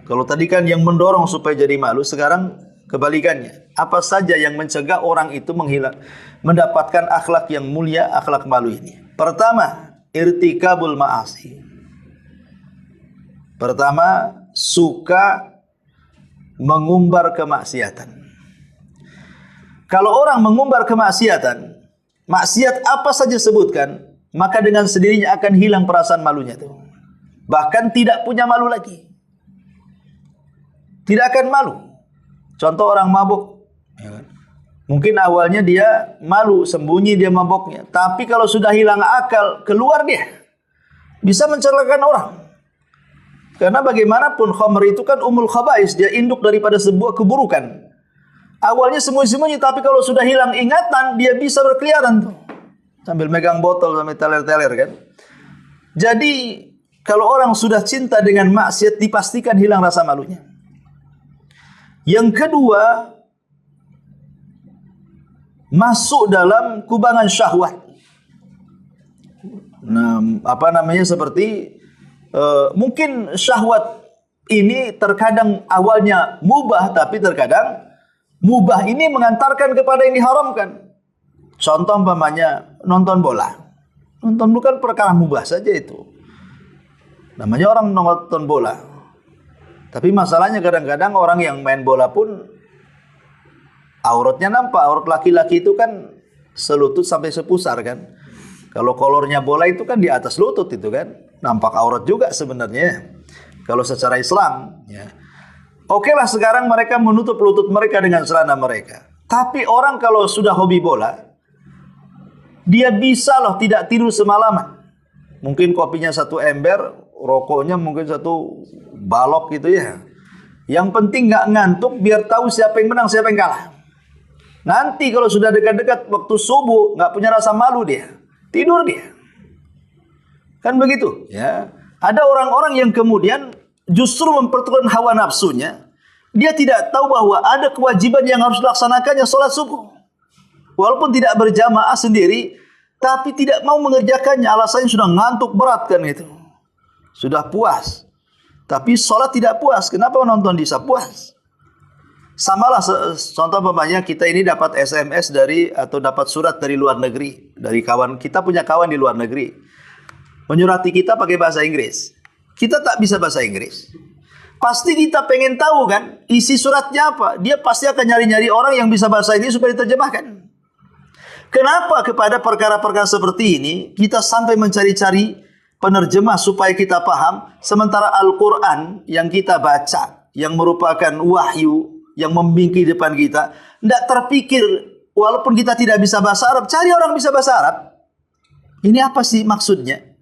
Kalau tadi kan yang mendorong supaya jadi malu, sekarang kebalikannya. Apa saja yang mencegah orang itu mendapatkan akhlak yang mulia, akhlak malu ini? Pertama, irtikabul ma'asi. Pertama, suka mengumbar kemaksiatan. Kalau orang mengumbar kemaksiatan, maksiat apa saja sebutkan, maka dengan sendirinya akan hilang perasaan malunya itu. Bahkan tidak punya malu lagi. Tidak akan malu. Contoh orang mabuk. Mungkin awalnya dia malu, sembunyi dia mabuknya. Tapi kalau sudah hilang akal, keluar dia. Bisa mencelakakan orang. Karena bagaimanapun khamr itu kan umul khabais. Dia induk daripada sebuah keburukan. Awalnya sembunyi-sembunyi, tapi kalau sudah hilang ingatan, dia bisa berkeliaran tuh. Sambil megang botol, sambil teler-teler kan. Jadi kalau orang sudah cinta dengan maksiat, dipastikan hilang rasa malunya. Yang kedua, masuk dalam kubangan syahwat. Nah, apa namanya, seperti mungkin syahwat ini terkadang awalnya mubah, tapi terkadang mubah ini mengantarkan kepada yang diharamkan. Contoh umpamanya nonton bola. Nonton bukan perkara mubah saja itu. Namanya orang nonton bola. Tapi masalahnya kadang-kadang orang yang main bola pun auratnya nampak. Aurat laki-laki itu kan selutut sampai sepusar kan. Kalau kolornya bola itu kan di atas lutut itu kan. Nampak aurat juga sebenarnya. Kalau secara Islam ya. Oke lah, sekarang mereka menutup lutut mereka dengan celana mereka. Tapi orang kalau sudah hobi bola, dia bisa loh tidak tidur semalaman. Mungkin kopinya 1 ember, rokoknya mungkin 1 balok gitu ya. Yang penting nggak ngantuk biar tahu siapa yang menang, siapa yang kalah. Nanti kalau sudah dekat-dekat waktu subuh nggak punya rasa malu dia, tidur dia. Kan begitu ya. Ada orang-orang yang kemudian justru mempertukarkan hawa nafsunya. Dia tidak tahu bahwa ada kewajiban yang harus dilaksanakannya, sholat subuh. Walaupun tidak berjamaah sendiri, tapi tidak mau mengerjakannya. Alasannya sudah ngantuk berat kan itu. Sudah puas. Tapi sholat tidak puas. Kenapa nonton bisa puas? Samalah contoh umpamanya kita ini dapat SMS dari atau dapat surat dari luar negeri. Dari kawan, kita punya kawan di luar negeri. Menyurati kita pakai bahasa Inggris. Kita tak bisa bahasa Inggris. Pasti kita pengen tahu kan isi suratnya apa. Dia pasti akan nyari-nyari orang yang bisa bahasa Inggris supaya diterjemahkan. Kenapa kepada perkara-perkara seperti ini kita sampai mencari-cari penerjemah supaya kita paham, sementara Al-Quran yang kita baca, yang merupakan wahyu, yang membimbing depan kita, tidak terpikir walaupun kita tidak bisa bahasa Arab, cari orang bisa bahasa Arab. Ini apa sih maksudnya?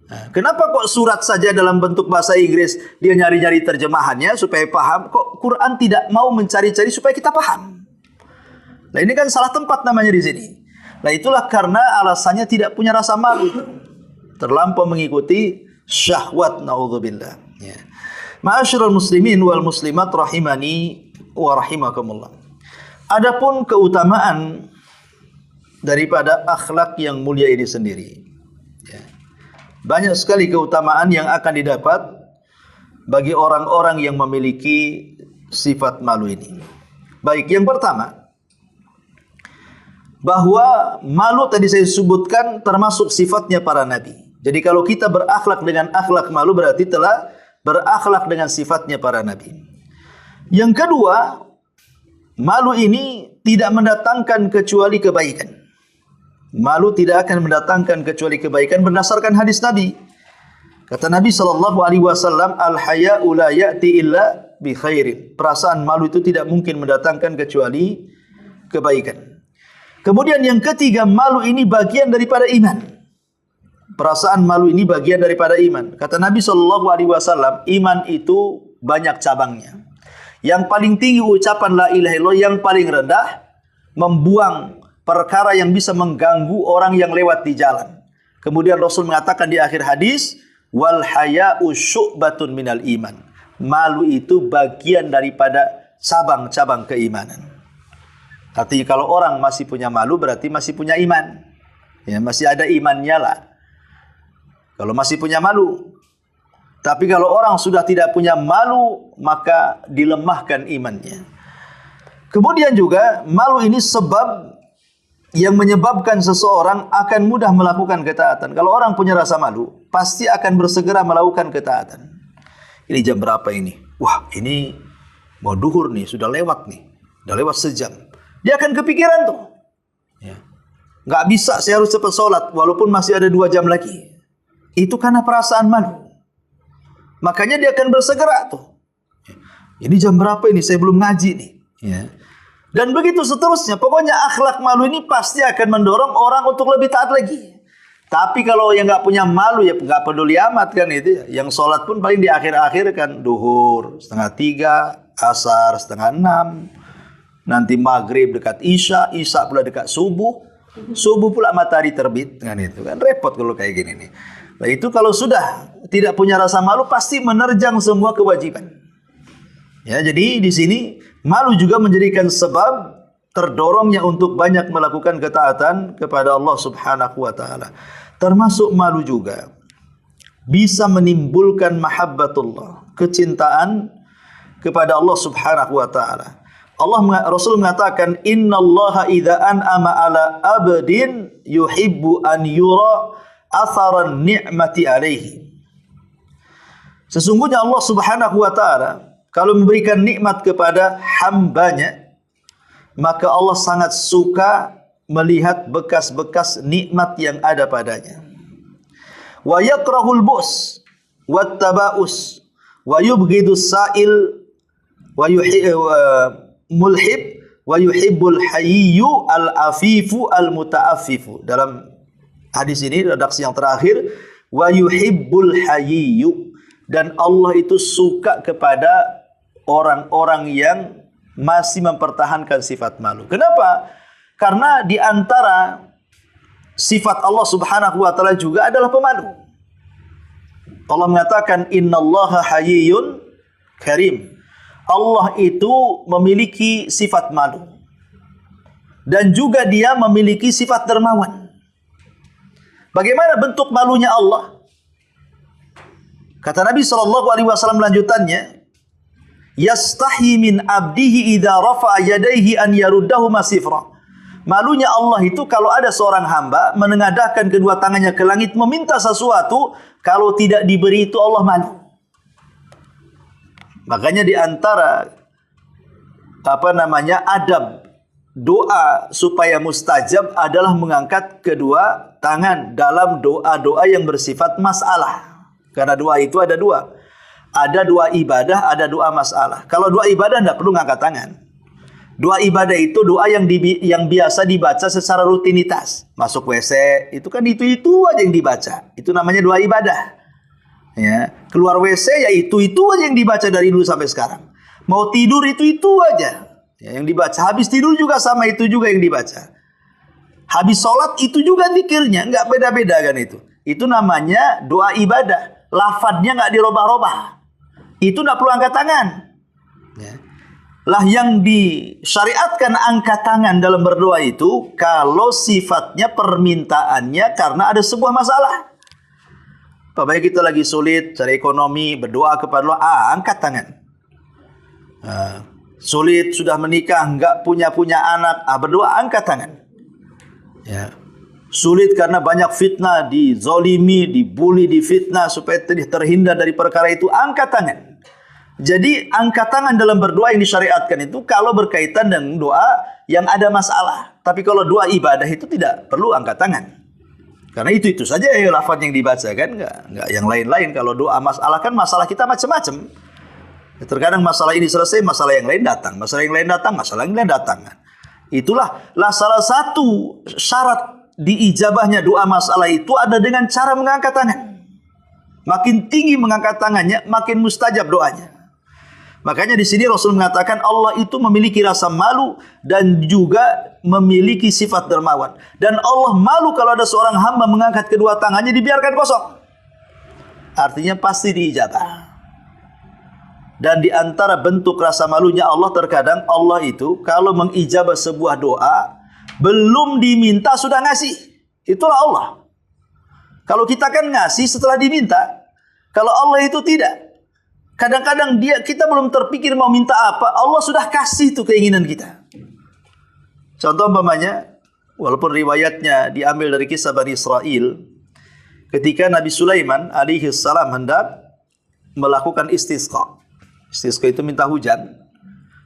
Nah, kenapa kok surat saja dalam bentuk bahasa Inggris dia nyari-nyari terjemahannya supaya paham? Kok Quran tidak mau mencari-cari supaya kita paham? Nah ini kan salah tempat namanya di sini. Nah itulah karena alasannya tidak punya rasa malu, terlampau mengikuti syahwat, naudzubillah. Ya. Ma'asyiral muslimin wal muslimat rahimani wa rahimakumullah. Adapun keutamaan daripada akhlak yang mulia ini sendiri. Banyak sekali keutamaan yang akan didapat bagi orang-orang yang memiliki sifat malu ini. Baik, yang pertama, bahwa malu tadi saya sebutkan termasuk sifatnya para nabi. Jadi kalau kita berakhlak dengan akhlak malu berarti telah berakhlak dengan sifatnya para nabi. Yang kedua, malu ini tidak mendatangkan kecuali kebaikan. Malu tidak akan mendatangkan kecuali kebaikan berdasarkan hadis Nabi. Kata Nabi SAW, al-haya'u la ya'ti illa bi khairin. Perasaan malu itu tidak mungkin mendatangkan kecuali kebaikan. Kemudian yang ketiga, malu ini bagian daripada iman. Perasaan malu ini bagian daripada iman. Kata Nabi SAW, iman itu banyak cabangnya. Yang paling tinggi ucapan la ilaha illallah, yang paling rendah membuang perkara yang bisa mengganggu orang yang lewat di jalan. Kemudian Rasul mengatakan di akhir hadis, wal haya'u syu'batun minal iman. Malu itu bagian daripada cabang-cabang keimanan. Artinya kalau orang masih punya malu berarti masih punya iman. Ya, masih ada imannya lah. Kalau masih punya malu. Tapi kalau orang sudah tidak punya malu, maka dilemahkan imannya. Kemudian juga malu ini sebab yang menyebabkan seseorang akan mudah melakukan ketaatan. Kalau orang punya rasa malu, pasti akan bersegera melakukan ketaatan. Ini jam berapa ini? Wah, ini mau duhur nih, sudah lewat nih. Sudah lewat sejam. Dia akan kepikiran tuh. Ya. Nggak bisa, saya harus cepat sholat, walaupun masih ada 2 jam lagi. Itu karena perasaan malu. Makanya dia akan bersegera tuh. Ini jam berapa ini? Saya belum ngaji nih. Ya. Dan begitu seterusnya. Pokoknya akhlak malu ini pasti akan mendorong orang untuk lebih taat lagi. Tapi kalau yang nggak punya malu ya nggak peduli amat kan itu. Yang sholat pun paling di akhir-akhir kan duhur 2:30, asar 5:30, nanti maghrib dekat isya, isya pula dekat subuh, subuh pula matahari terbit kan itu kan repot kalau kayak gini nih. Nah itu kalau sudah tidak punya rasa malu pasti menerjang semua kewajiban. Ya jadi di sini malu juga menjadikan sebab terdorongnya untuk banyak melakukan ketaatan kepada Allah Subhanahu wa taala. Termasuk malu juga bisa menimbulkan mahabbatullah, kecintaan kepada Allah Subhanahu wa taala. Rasul mengatakan innallaha idza an'ama ala abdin yuhibbu an yura atharan ni'mati alaihi. Sesungguhnya Allah Subhanahu wa taala kalau memberikan nikmat kepada hambanya, maka Allah sangat suka melihat bekas-bekas nikmat yang ada padanya. Wa yakrahul bus wat tabaus wa yubghidus sa'il wa mulhib wa yuhibbul hayyu al afifu al mutaaffifu. Dalam hadis ini redaksi yang terakhir wa yuhibbul hayyu, Dan Allah itu suka kepada orang-orang yang masih mempertahankan sifat malu. Kenapa? Karena di antara sifat Allah Subhanahu wa taala juga adalah pemalu. Allah mengatakan innallaha hayyun karim. Allah itu memiliki sifat malu. Dan juga dia memiliki sifat dermawan. Bagaimana bentuk malunya Allah? Kata Nabi SAW lanjutannya, yastahi min abdihi idza rafa'a yadayhi an yaruddahu masifra. Malunya Allah itu kalau ada seorang hamba menengadahkan kedua tangannya ke langit meminta sesuatu, kalau tidak diberi itu Allah malu. Makanya di antara adab doa supaya mustajab adalah mengangkat kedua tangan dalam doa-doa yang bersifat masalah. Karena doa itu ada dua. Ada doa ibadah, ada doa masalah. Kalau doa ibadah tidak perlu ngangkat tangan. Doa ibadah itu doa yang biasa dibaca secara rutinitas. Masuk WC, itu kan itu aja yang dibaca. Itu namanya doa ibadah. Ya, keluar WC ya itu aja yang dibaca dari dulu sampai sekarang. Mau tidur itu aja ya, yang dibaca. Habis tidur juga sama itu juga yang dibaca. Habis sholat itu juga zikirnya, nggak beda-beda kan itu. Itu namanya doa ibadah. Lafadznya nggak dirubah-rubah. Itu nggak perlu angkat tangan. Ya. Lah yang disyariatkan angkat tangan dalam berdoa itu kalau sifatnya permintaannya karena ada sebuah masalah. Apabila kita lagi sulit cari ekonomi, berdoa kepada Allah, angkat tangan. Sulit sudah menikah, nggak punya anak, berdoa angkat tangan. Ya. Sulit karena banyak fitnah, dizolimi, dibully, difitnah, supaya terhindar dari perkara itu, angkat tangan. Jadi angkat tangan dalam berdoa yang disyariatkan itu kalau berkaitan dengan doa yang ada masalah. Tapi kalau doa ibadah itu tidak perlu angkat tangan. Karena itu saja ya lafaz yang dibaca kan, enggak yang lain-lain. Kalau doa masalah kan masalah kita macam-macam. Terkadang masalah ini selesai, masalah yang lain datang. Masalah yang lain datang, masalah yang lain datang. Itulah salah satu syarat diijabahnya doa masalah itu ada dengan cara mengangkat tangan. Makin tinggi mengangkat tangannya, makin mustajab doanya. Makanya di sini Rasul mengatakan Allah itu memiliki rasa malu dan juga memiliki sifat dermawan. Dan Allah malu kalau ada seorang hamba mengangkat kedua tangannya dibiarkan kosong. Artinya pasti diijabah. Dan di antara bentuk rasa malunya Allah terkadang Allah itu kalau mengijabah sebuah doa belum diminta sudah ngasih. Itulah Allah. Kalau kita kan ngasih setelah diminta. Kalau Allah itu tidak. Kadang-kadang kita belum terpikir mau minta apa, Allah sudah kasih tuh keinginan kita. Contoh umpamanya, walaupun riwayatnya diambil dari kisah Bani Israel, ketika Nabi Sulaiman alaihi salam hendak melakukan istisqa. Istisqa itu minta hujan.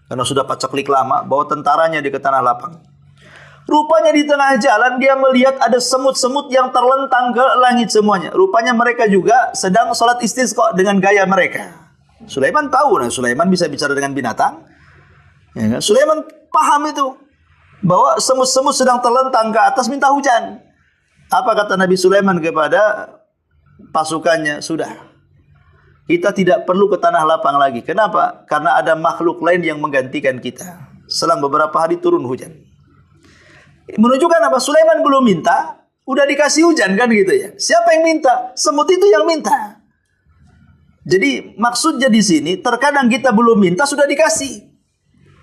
Karena sudah paceklik lama, bawa tentaranya di ke tanah lapang. Rupanya di tengah jalan dia melihat ada semut-semut yang terlentang ke langit semuanya. Rupanya mereka juga sedang sholat istisqa dengan gaya mereka. Sulaiman tahu, Sulaiman bisa bicara dengan binatang. Ya kan? Sulaiman paham itu bahwa semut-semut sedang terlentang ke atas minta hujan. Apa kata Nabi Sulaiman kepada pasukannya? Sudah, kita tidak perlu ke tanah lapang lagi. Kenapa? Karena ada makhluk lain yang menggantikan kita. Selang beberapa hari turun hujan. Menunjukkan apa? Sulaiman belum minta, udah dikasih hujan kan gitu ya. Siapa yang minta? Semut itu yang minta. Jadi maksudnya di sini terkadang kita belum minta sudah dikasih.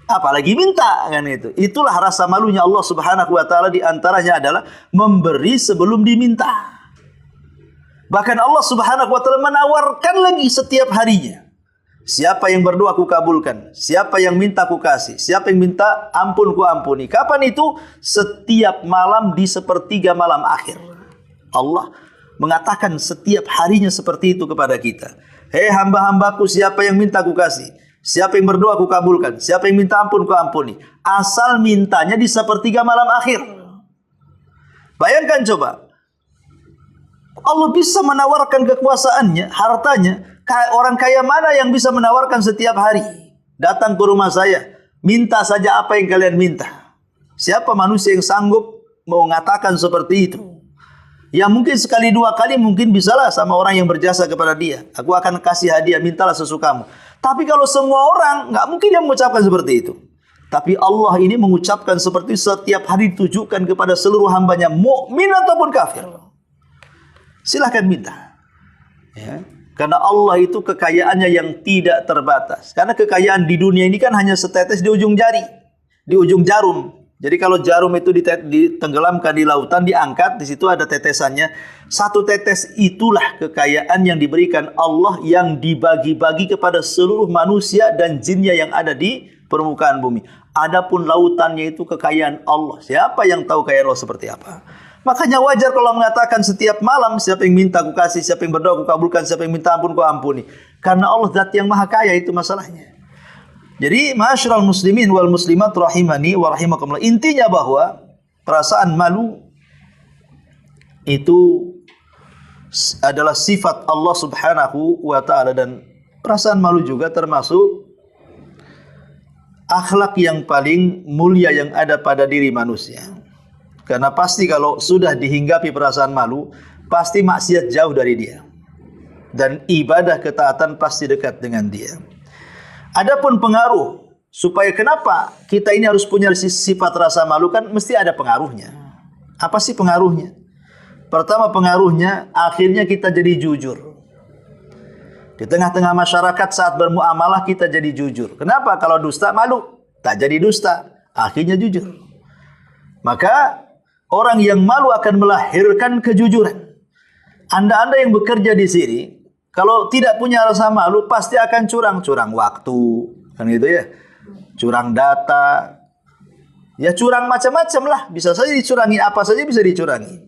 Apalagi minta kan itu. Itulah rasa malunya Allah Subhanahu wa taala, di antaranya adalah memberi sebelum diminta. Bahkan Allah Subhanahu wa taala menawarkan lagi setiap harinya. Siapa yang berdoa ku kabulkan, siapa yang minta ku kasih, siapa yang minta ampun ku ampuni. Kapan itu? Setiap malam di sepertiga malam akhir. Allah mengatakan setiap harinya seperti itu kepada kita. Hei hamba-hambaku, siapa yang minta ku kasih, siapa yang berdoa ku kabulkan, siapa yang minta ampun ku ampuni. Asal mintanya di sepertiga malam akhir. Bayangkan coba, Allah bisa menawarkan kekuasaannya, hartanya. Orang kaya mana yang bisa menawarkan setiap hari? Datang ke rumah saya, minta saja apa yang kalian minta. Siapa manusia yang sanggup mengatakan seperti itu? Yang mungkin sekali dua kali mungkin bisalah sama orang yang berjasa kepada dia. Aku akan kasih hadiah, mintalah sesukamu. Tapi kalau semua orang, nggak mungkin dia mengucapkan seperti itu. Tapi Allah ini mengucapkan seperti setiap hari ditujukan kepada seluruh hambanya, mukmin ataupun kafir. Silahkan minta. Ya. Karena Allah itu kekayaannya yang tidak terbatas. Karena kekayaan di dunia ini kan hanya setetes di ujung jari, di ujung jarum. Jadi kalau jarum itu ditenggelamkan di lautan, diangkat, di situ ada tetesannya. Satu tetes itulah kekayaan yang diberikan Allah yang dibagi-bagi kepada seluruh manusia dan jinnya yang ada di permukaan bumi. Adapun lautannya itu kekayaan Allah. Siapa yang tahu kekayaan Allah seperti apa? Makanya wajar kalau mengatakan setiap malam, siapa yang minta aku kasih, siapa yang berdoa aku kabulkan, siapa yang minta ampun aku ampuni. Karena Allah zat yang maha kaya, itu masalahnya. Jadi ma'asyiral muslimin wal muslimat rahimani wa rahimakumullah. Intinya bahwa perasaan malu itu adalah sifat Allah Subhanahu wa taala, dan perasaan malu juga termasuk akhlak yang paling mulia yang ada pada diri manusia. Karena pasti kalau sudah dihinggapi perasaan malu, pasti maksiat jauh dari dia. Dan ibadah ketaatan pasti dekat dengan dia. Adapun pengaruh, supaya kenapa kita ini harus punya sifat rasa malu, kan mesti ada pengaruhnya. Apa sih pengaruhnya? Pertama pengaruhnya, akhirnya kita jadi jujur. Di tengah-tengah masyarakat saat bermuamalah kita jadi jujur. Kenapa? Kalau dusta malu, tak jadi dusta, akhirnya jujur. Maka orang yang malu akan melahirkan kejujuran. Anda yang bekerja di sini, kalau tidak punya rasa malu, pasti akan curang waktu, kan gitu ya, curang data, ya curang macam-macam lah, bisa saja dicurangi, apa saja bisa dicurangi.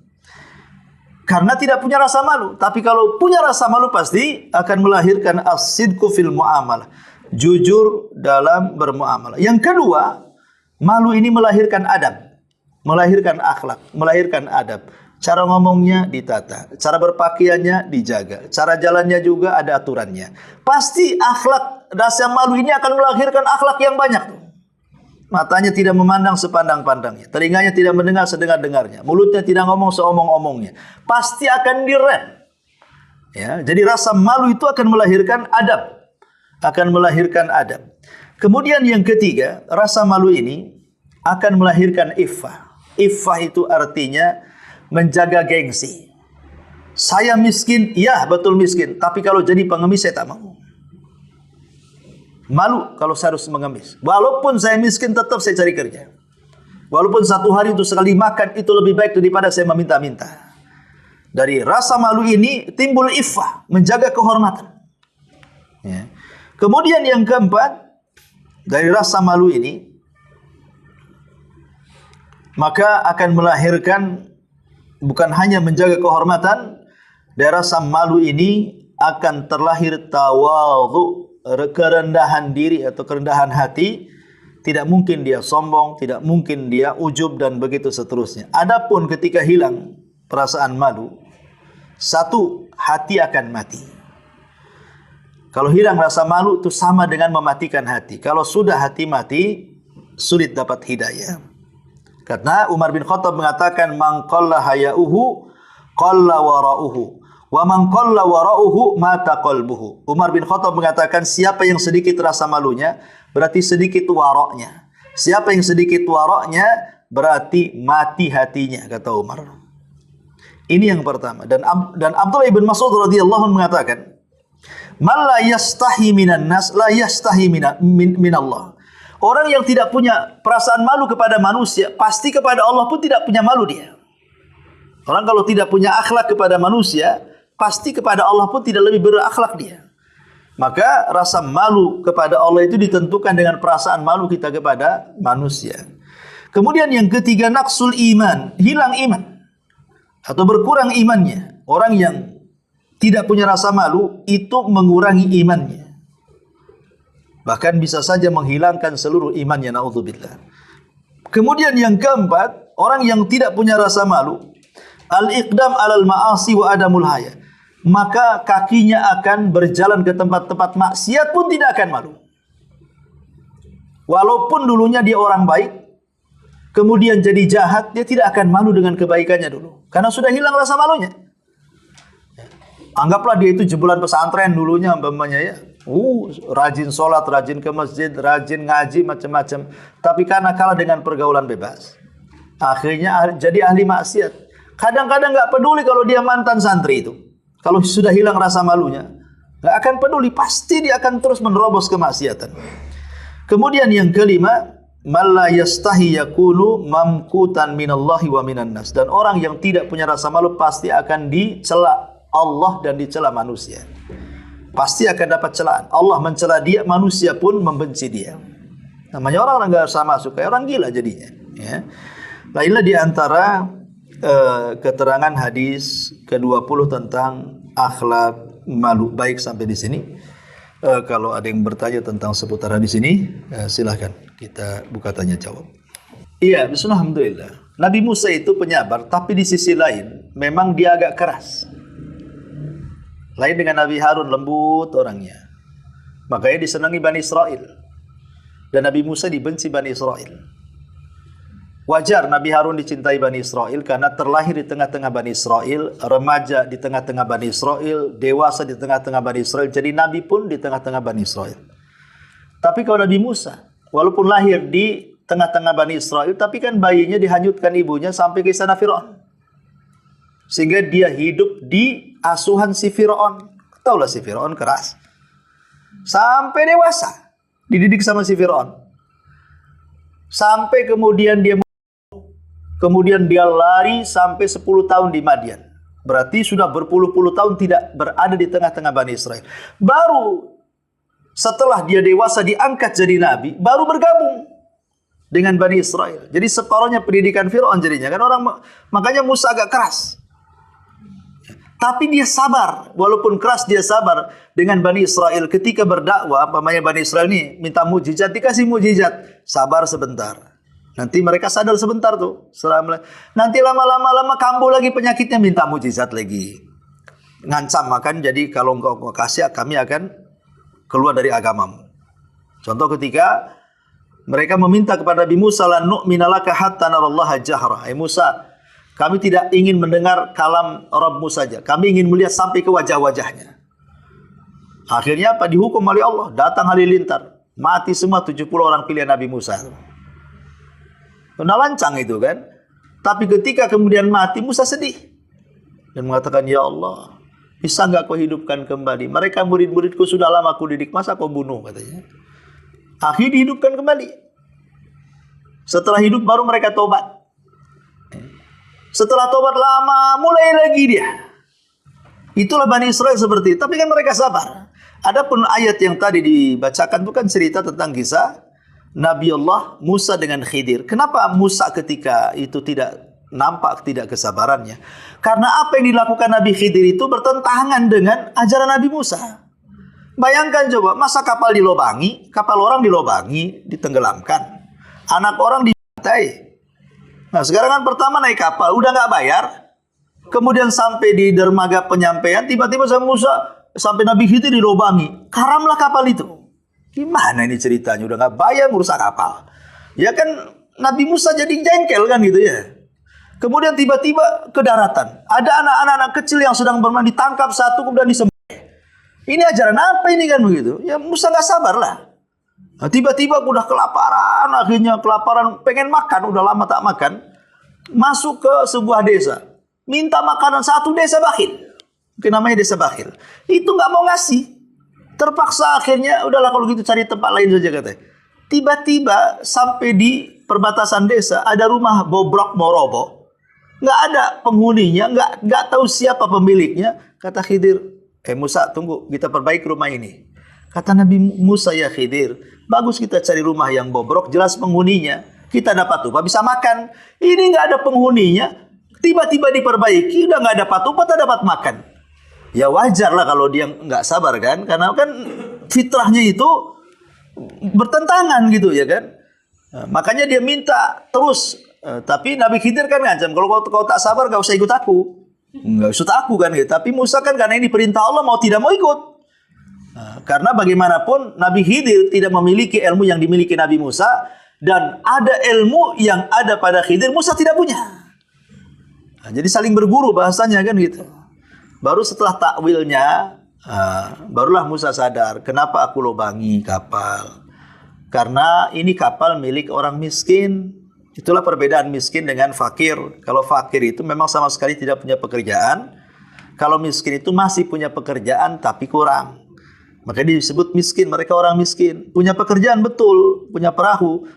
Karena tidak punya rasa malu. Tapi kalau punya rasa malu, pasti akan melahirkan as-sidqu fil muamalah, jujur dalam bermuamalah. Yang kedua, malu ini melahirkan adab, melahirkan akhlak, melahirkan adab. Cara ngomongnya ditata, cara berpakaiannya dijaga, cara jalannya juga ada aturannya. Pasti akhlak rasa malu ini akan melahirkan akhlak yang banyak tuh. Matanya tidak memandang sepandang-pandangnya, telinganya tidak mendengar sedengar-dengarnya, mulutnya tidak ngomong seomong-omongnya. Pasti akan direm. Ya, jadi rasa malu itu akan melahirkan adab, akan melahirkan adab. Kemudian yang ketiga, rasa malu ini akan melahirkan iffah. Iffah itu artinya menjaga gengsi. Saya miskin, ya betul miskin, tapi kalau jadi pengemis saya tak mau. Malu kalau saya harus mengemis. Walaupun saya miskin tetap saya cari kerja. Walaupun satu hari untuk sekali makan itu lebih baik daripada saya meminta-minta. Dari rasa malu ini timbul iffah, menjaga kehormatan. Ya. Kemudian yang keempat, dari rasa malu ini maka akan melahirkan bukan hanya menjaga kehormatan, dari rasa malu ini akan terlahir tawadhu, kerendahan diri atau kerendahan hati. Tidak mungkin dia sombong, tidak mungkin dia ujub dan begitu seterusnya. Adapun ketika hilang perasaan malu, satu, hati akan mati. Kalau hilang rasa malu itu sama dengan mematikan hati. Kalau sudah hati mati, sulit dapat hidayah. Karena Umar bin Khattab mengatakan, man qalla haya'uhu qalla wara'uhu, wa man qalla wara'uhu mata qalbuhu. Umar bin Khattab mengatakan, siapa yang sedikit rasa malunya, berarti sedikit waroknya. Siapa yang sedikit waroknya, berarti mati hatinya, kata Umar. Ini yang pertama. Dan Abdullah ibn Mas'ud radhiyallahu anhu mengatakan, man la yastahi minan nas la yastahi min Allah. Orang yang tidak punya perasaan malu kepada manusia, pasti kepada Allah pun tidak punya malu dia. Orang kalau tidak punya akhlak kepada manusia, pasti kepada Allah pun tidak lebih berakhlak dia. Maka rasa malu kepada Allah itu ditentukan dengan perasaan malu kita kepada manusia. Kemudian yang ketiga, naqsul iman, hilang iman atau berkurang imannya. Orang yang tidak punya rasa malu itu mengurangi imannya. Bahkan bisa saja menghilangkan seluruh imannya, naudzubillah. Kemudian yang keempat, orang yang tidak punya rasa malu, al-iqdam alal ma'asi wa adamul haya. Maka kakinya akan berjalan ke tempat-tempat maksiat pun tidak akan malu. Walaupun dulunya dia orang baik, kemudian jadi jahat, dia tidak akan malu dengan kebaikannya dulu. Karena sudah hilang rasa malunya. Anggaplah dia itu jebolan pesantren dulunya, umpamanya ya. Rajin sholat, rajin ke masjid, rajin ngaji, macam-macam. Tapi karena kalah dengan pergaulan bebas, akhirnya jadi ahli maksiat. Kadang-kadang nggak peduli kalau dia mantan santri itu. Kalau sudah hilang rasa malunya, nggak akan peduli. Pasti dia akan terus menerobos kemaksiatan. Kemudian yang kelima, malla yastahi yakunu mamkutan minallahi wa minan nas. Dan orang yang tidak punya rasa malu pasti akan dicela Allah dan dicela manusia. Pasti akan dapat celaan. Allah mencela dia, manusia pun membenci dia. Namanya orang nggak usah masuk, kayak orang gila jadinya. Ya. Lainlah di antara keterangan hadis ke-20 tentang akhlak malu. Baik, sampai di sini. Kalau ada yang bertanya tentang seputar hadis ini, silahkan kita buka tanya jawab. Iya, bismillahirrahmanirrahim. Nabi Musa itu penyabar, tapi di sisi lain memang dia agak keras. Lain dengan Nabi Harun, lembut orangnya. Makanya disenangi Bani Israel. Dan Nabi Musa dibenci Bani Israel. Wajar Nabi Harun dicintai Bani Israel karena terlahir di tengah-tengah Bani Israel, remaja di tengah-tengah Bani Israel, dewasa di tengah-tengah Bani Israel, jadi Nabi pun di tengah-tengah Bani Israel. Tapi kalau Nabi Musa, walaupun lahir di tengah-tengah Bani Israel, tapi kan bayinya dihanyutkan ibunya sampai ke istana Firaun. Sehingga dia hidup di asuhan si Firaun. Taulah si Firaun keras. Sampai dewasa dididik sama si Firaun. Sampai kemudian dia lari sampai 10 tahun di Madian. Berarti sudah berpuluh-puluh tahun tidak berada di tengah-tengah Bani Israel. Baru setelah dia dewasa diangkat jadi nabi, baru bergabung dengan Bani Israel. Jadi separuhnya pendidikan Firaun jadinya. Kan makanya Musa agak keras. Tapi dia sabar, walaupun keras dia sabar dengan Bani Israel ketika berdakwah. Pamannya Bani Israel ini minta mujizat, dikasih mujizat, sabar sebentar. Nanti mereka sadar sebentar tuh. Nanti lama-lama kambuh lagi penyakitnya, minta mujizat lagi. Ngancam makan, jadi kalau engkau kasih kami akan keluar dari agamamu. Contoh ketika mereka meminta kepada Nabi Musa, la nu'mina laka hatta narallaha jahra. Musa, kami tidak ingin mendengar kalam Rabbmu saja. Kami ingin melihat sampai ke wajah-wajahnya. Akhirnya apa? Dihukum oleh Allah. Datang halilintar. Mati semua 70 orang pilihan Nabi Musa. Udah lancang itu kan. Tapi ketika kemudian mati, Musa sedih. Dan mengatakan, ya Allah, bisa nggak kau hidupkan kembali? Mereka murid-muridku sudah lama aku didik. Masa kau bunuh? Katanya. Akhirnya dihidupkan kembali. Setelah hidup baru mereka tobat. Setelah tobat lama, mulai lagi dia. Itulah Bani Israel seperti itu. Tapi kan mereka sabar. Adapun ayat yang tadi dibacakan itu kan cerita tentang kisah Nabi Allah Musa dengan Khidir. Kenapa Musa ketika itu tidak nampak tidak kesabarannya? Karena apa yang dilakukan Nabi Khidir itu bertentangan dengan ajaran Nabi Musa. Bayangkan coba, masa kapal dilobangi, kapal orang dilobangi, ditenggelamkan. Anak orang dibantai. Nah sekarang kan pertama naik kapal, udah nggak bayar. Kemudian sampai di dermaga penyampaian, tiba-tiba sama Musa, sampai Nabi Khidir dilobangi. Karamlah kapal itu. Gimana ini ceritanya? Udah nggak bayar merusak kapal. Ya kan Nabi Musa jadi jengkel kan gitu ya. Kemudian tiba-tiba ke daratan. Ada anak-anak kecil yang sedang bermain, ditangkap satu kemudian disembelih. Ini ajaran apa ini kan begitu? Ya Musa nggak sabar lah. Nah, tiba-tiba udah kelaparan, akhirnya kelaparan, pengen makan, udah lama tak makan. Masuk ke sebuah desa, minta makanan, satu desa bakhil. Mungkin namanya desa bakhil. Itu nggak mau ngasih. Terpaksa akhirnya, udahlah kalau gitu cari tempat lain saja katanya. Tiba-tiba sampai di perbatasan desa, ada rumah bobrok mau roboh. Nggak ada penghuninya, nggak tahu siapa pemiliknya. Kata Khidir, Musa tunggu, kita perbaiki rumah ini. Kata Nabi Musa, ya Khidir, bagus kita cari rumah yang bobrok, jelas penghuninya. Kita dapat upah, bisa makan. Ini nggak ada penghuninya, tiba-tiba diperbaiki, udah nggak dapat upah, tak dapat makan. Ya wajar lah kalau dia nggak sabar kan, karena kan fitrahnya itu bertentangan gitu ya kan. Nah, makanya dia minta terus. Tapi Nabi Khidir kan ngancam, kalau kau tak sabar gak usah ikut aku. Nggak usah aku kan gitu. Tapi Musa kan karena ini perintah Allah mau tidak mau ikut. Nah, karena bagaimanapun Nabi Khidir tidak memiliki ilmu yang dimiliki Nabi Musa. Dan ada ilmu yang ada pada Khidir, Musa tidak punya. Nah, jadi saling berguru bahasanya kan gitu. Baru setelah takwilnya, barulah Musa sadar, kenapa aku lubangi kapal? Karena ini kapal milik orang miskin. Itulah perbedaan miskin dengan fakir. Kalau fakir itu memang sama sekali tidak punya pekerjaan. Kalau miskin itu masih punya pekerjaan tapi kurang. Makanya disebut miskin, mereka orang miskin. Punya pekerjaan betul, punya perahu.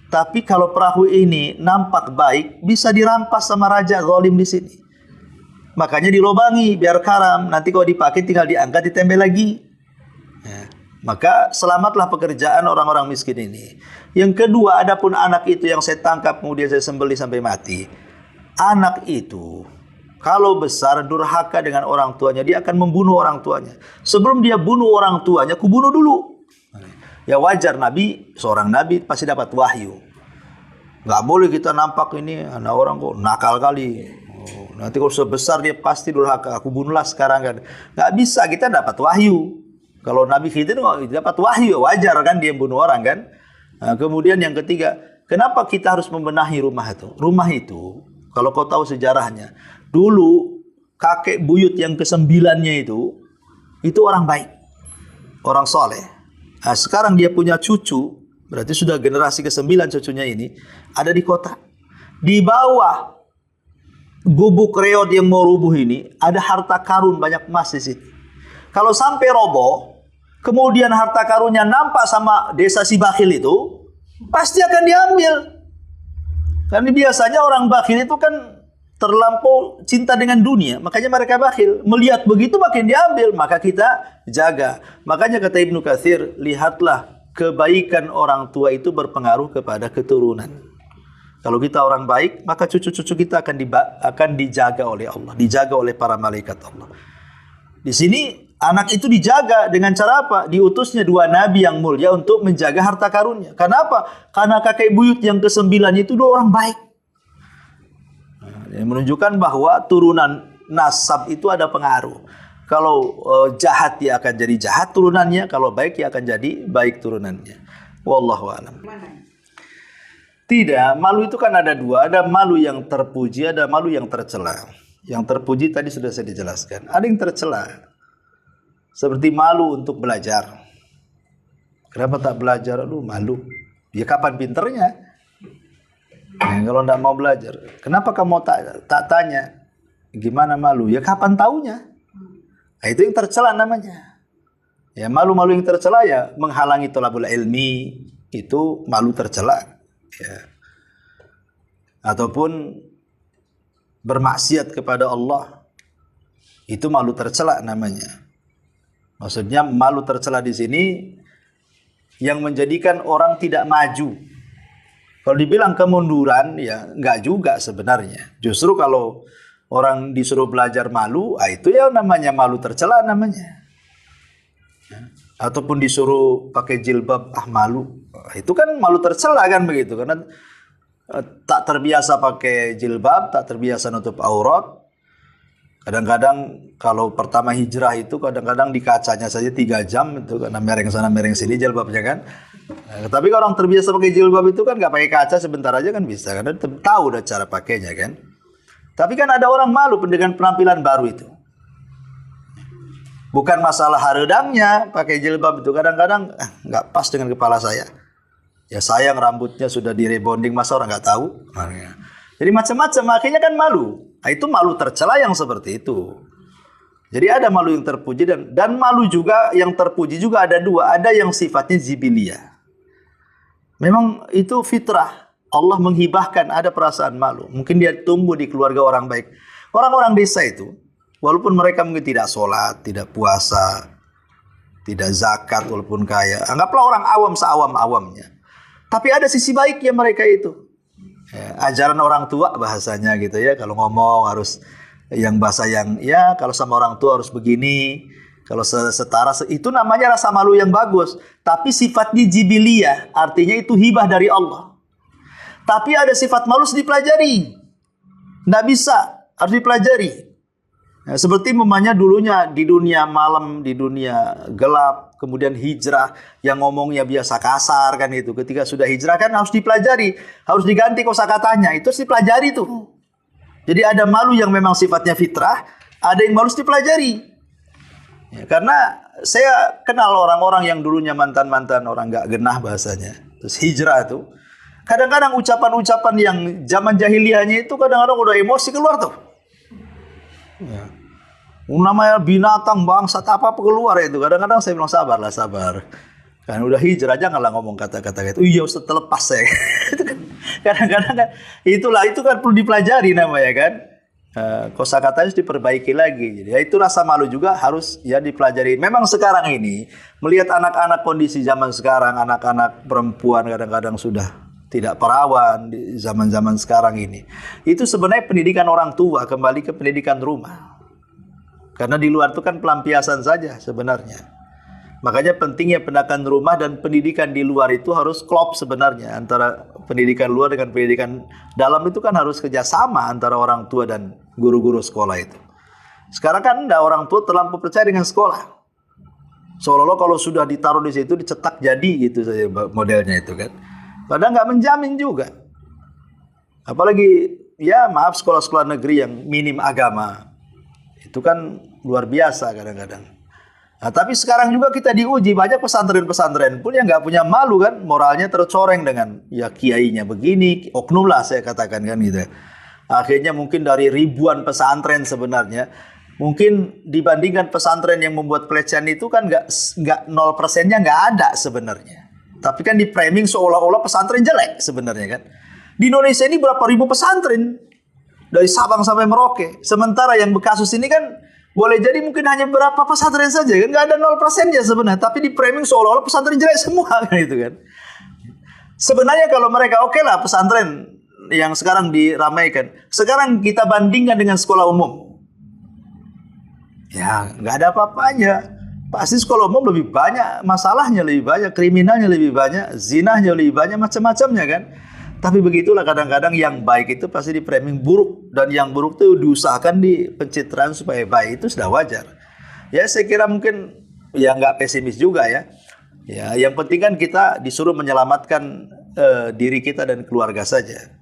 Tapi kalau perahu ini nampak baik, bisa dirampas sama raja zalim di sini. Makanya dilobangi biar karam. Nanti kalau dipakai tinggal diangkat, ditempel lagi. Ya. Maka selamatlah pekerjaan orang-orang miskin ini. Yang kedua, adapun anak itu yang saya tangkap kemudian saya sembelih sampai mati. Anak itu kalau besar durhaka dengan orang tuanya, dia akan membunuh orang tuanya. Sebelum dia bunuh orang tuanya, aku bunuh dulu. Ya wajar, Nabi, seorang Nabi pasti dapat wahyu. Nggak boleh kita nampak ini anak orang kok nakal kali. Nanti kalau sebesar dia pasti durhaka, aku bunuhlah sekarang kan. Nggak bisa, kita dapat wahyu. Kalau Nabi Khidir dapat wahyu, wajar kan dia bunuh orang kan. Nah, kemudian yang ketiga, kenapa kita harus membenahi rumah itu? Rumah itu, kalau kau tahu sejarahnya, dulu kakek buyut yang ke-9-nya itu orang baik, orang soleh. Nah, sekarang dia punya cucu, berarti sudah generasi ke-9 cucunya ini, ada di kota. Di bawah gubuk reot yang mau rubuh ini, ada harta karun banyak emas di situ. Kalau sampai roboh, kemudian harta karunnya nampak sama desa si bakhil itu, pasti akan diambil. Karena biasanya orang bakhil itu kan terlampau cinta dengan dunia, makanya mereka bakhil. Melihat begitu makin diambil, maka kita jaga. Makanya kata Ibnu Katsir, lihatlah kebaikan orang tua itu berpengaruh kepada keturunan. Kalau kita orang baik, maka cucu-cucu kita akan dijaga oleh Allah, dijaga oleh para malaikat Allah. Di sini anak itu dijaga dengan cara apa? Diutusnya 2 nabi yang mulia untuk menjaga harta karunnya. Kenapa? Karena kakek buyut yang ke-9 itu 2 orang baik. Yang menunjukkan bahwa turunan nasab itu ada pengaruh. Kalau jahat dia akan jadi jahat turunannya, kalau baik dia akan jadi baik turunannya. Wallahu a'lam. Tidak, malu itu kan ada 2, ada malu yang terpuji, ada malu yang tercela. Yang terpuji tadi sudah saya dijelaskan. Ada yang tercela. Seperti malu untuk belajar. Kenapa tak belajar? Aduh, malu. Ya kapan pinternya? Ya, kalau tidak mau belajar. Kenapa kamu tak tanya? Gimana malu? Ya kapan taunya? Nah, itu yang tercela namanya. Ya malu-malu yang tercela ya menghalangi thalabul ilmi. Itu malu tercela. Ya. Ataupun bermaksiat kepada Allah, itu malu tercela namanya. Maksudnya malu tercela di sini yang menjadikan orang tidak maju. Kalau dibilang kemunduran, ya enggak juga sebenarnya. Justru kalau orang disuruh belajar malu, itu ya namanya malu tercela namanya. Ya. Ataupun disuruh pakai jilbab, malu. Itu kan malu tercela kan begitu, karena tak terbiasa pakai jilbab, tak terbiasa nutup aurat. Kadang-kadang kalau pertama hijrah itu kadang-kadang di kacanya saja 3 jam itu karena mereng sana mereng sini jilbabnya kan. Nah, tapi kalau orang terbiasa pakai jilbab itu kan nggak pakai kaca sebentar aja kan bisa, karena tahu udah cara pakainya kan. Tapi kan ada orang malu dengan penampilan baru itu. Bukan masalah haredangnya pakai jilbab itu, kadang-kadang nggak pas dengan kepala saya. Ya sayang rambutnya sudah di rebonding, masa orang nggak tahu? Jadi macam-macam, akhirnya kan malu. Nah, itu malu tercela yang seperti itu. Jadi ada malu yang terpuji dan malu juga yang terpuji juga ada 2. Ada yang sifatnya zibiliyah. Memang itu fitrah. Allah menghibahkan ada perasaan malu. Mungkin dia tumbuh di keluarga orang baik. Orang-orang desa itu, walaupun mereka mungkin tidak sholat, tidak puasa, tidak zakat walaupun kaya. Anggaplah orang awam seawam-awamnya. Tapi ada sisi baiknya mereka itu. Ya, ajaran orang tua bahasanya gitu ya. Kalau ngomong harus yang bahasa yang ya kalau sama orang tua harus begini. Kalau setara itu namanya rasa malu yang bagus. Tapi sifatnya jibiliyah, artinya itu hibah dari Allah. Tapi ada sifat malu harus dipelajari. Nggak bisa, harus dipelajari. Nah, seperti memangnya dulunya di dunia malam, di dunia gelap, kemudian hijrah yang ngomongnya biasa kasar kan itu. Ketika sudah hijrah kan harus dipelajari, harus diganti kosakatanya. Itu harus dipelajari tuh. Jadi ada malu yang memang sifatnya fitrah, ada yang malu harus dipelajari. Ya, karena saya kenal orang-orang yang dulunya mantan-mantan orang nggak genah bahasanya. Terus hijrah tuh. Kadang-kadang ucapan-ucapan yang zaman jahiliyahnya itu kadang-kadang udah emosi keluar tuh. Ya. Namanya binatang bangsat apa keluar itu. Kadang-kadang saya bilang sabar. Kan udah hijrah aja nggak ngomong kata-kata itu. Iya Ustaz terlepas saya. Kadang-kadang kan itu kan perlu dipelajari namanya kan. Kosakatanya harus diperbaiki lagi. Jadi ya itu rasa malu juga harus ya dipelajari. Memang sekarang ini melihat anak-anak kondisi zaman sekarang, anak-anak perempuan kadang-kadang sudah tidak perawan di zaman-zaman sekarang ini. Itu sebenarnya pendidikan orang tua kembali ke pendidikan rumah. Karena di luar itu kan pelampiasan saja sebenarnya. Makanya pentingnya pendidikan rumah dan pendidikan di luar itu harus klop sebenarnya. Antara pendidikan luar dengan pendidikan dalam itu kan harus kerjasama antara orang tua dan guru-guru sekolah itu. Sekarang kan enggak, orang tua terlampau percaya dengan sekolah. Seolah-olah kalau sudah ditaruh di situ dicetak jadi gitu saja modelnya itu kan. Padahal nggak menjamin juga. Apalagi ya maaf sekolah-sekolah negeri yang minim agama. Itu kan luar biasa kadang-kadang. Nah, tapi sekarang juga kita diuji banyak pesantren-pesantren pun yang nggak punya malu kan, moralnya tercoreng dengan ya kiainya begini, oknum lah saya katakan kan gitu. Akhirnya mungkin dari ribuan pesantren sebenarnya, mungkin dibandingkan pesantren yang membuat pelecehan itu kan nggak 0%-nya nggak ada sebenarnya. Tapi kan di framing seolah-olah pesantren jelek sebenarnya kan. Di Indonesia ini berapa ribu pesantren dari Sabang sampai Merauke. Sementara yang berkasus ini kan boleh jadi mungkin hanya berapa pesantren saja kan, nggak ada 0%-nya sebenarnya. Tapi di framing seolah-olah pesantren jelek semua kan itu kan. Sebenarnya kalau mereka oke lah pesantren yang sekarang diramaikan. Sekarang kita bandingkan dengan sekolah umum. Ya nggak ada apa-apanya. Pasti sekolah umum lebih banyak masalahnya, lebih banyak kriminalnya, lebih banyak zinahnya, lebih banyak macam-macamnya kan. Tapi begitulah kadang-kadang yang baik itu pasti di framing buruk. Dan yang buruk itu diusahakan di pencitraan supaya baik. Itu sudah wajar. Ya saya kira mungkin ya nggak pesimis juga ya. Ya yang penting kan kita disuruh menyelamatkan diri kita dan keluarga saja.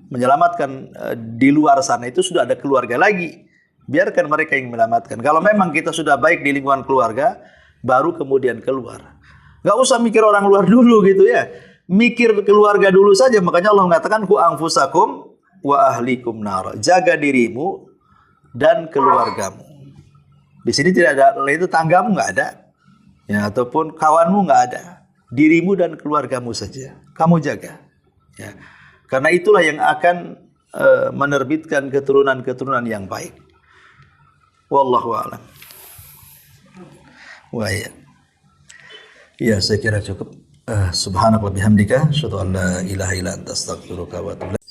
Menyelamatkan di luar sana itu sudah ada keluarga lagi. Biarkan mereka yang menyelamatkan. Kalau memang kita sudah baik di lingkungan keluarga, baru kemudian keluar. Nggak usah mikir orang luar dulu gitu ya. Mikir keluarga dulu saja. Makanya Allah mengatakan ku anfusakum wa ahlikum nar. Jaga dirimu dan keluargamu. Di sini tidak ada itu tanggamu nggak ada. Ya, ataupun kawanmu nggak ada. Dirimu dan keluargamu saja. Kamu jaga. Ya. Karena itulah yang akan menerbitkan keturunan-keturunan yang baik. Wallahu a'lam. Wah ya. Ya, saya kira cukup. Subhanakallah bihamdika, asyhadu an la ilaha illa anta astaghfiruka wa atubu ilaik.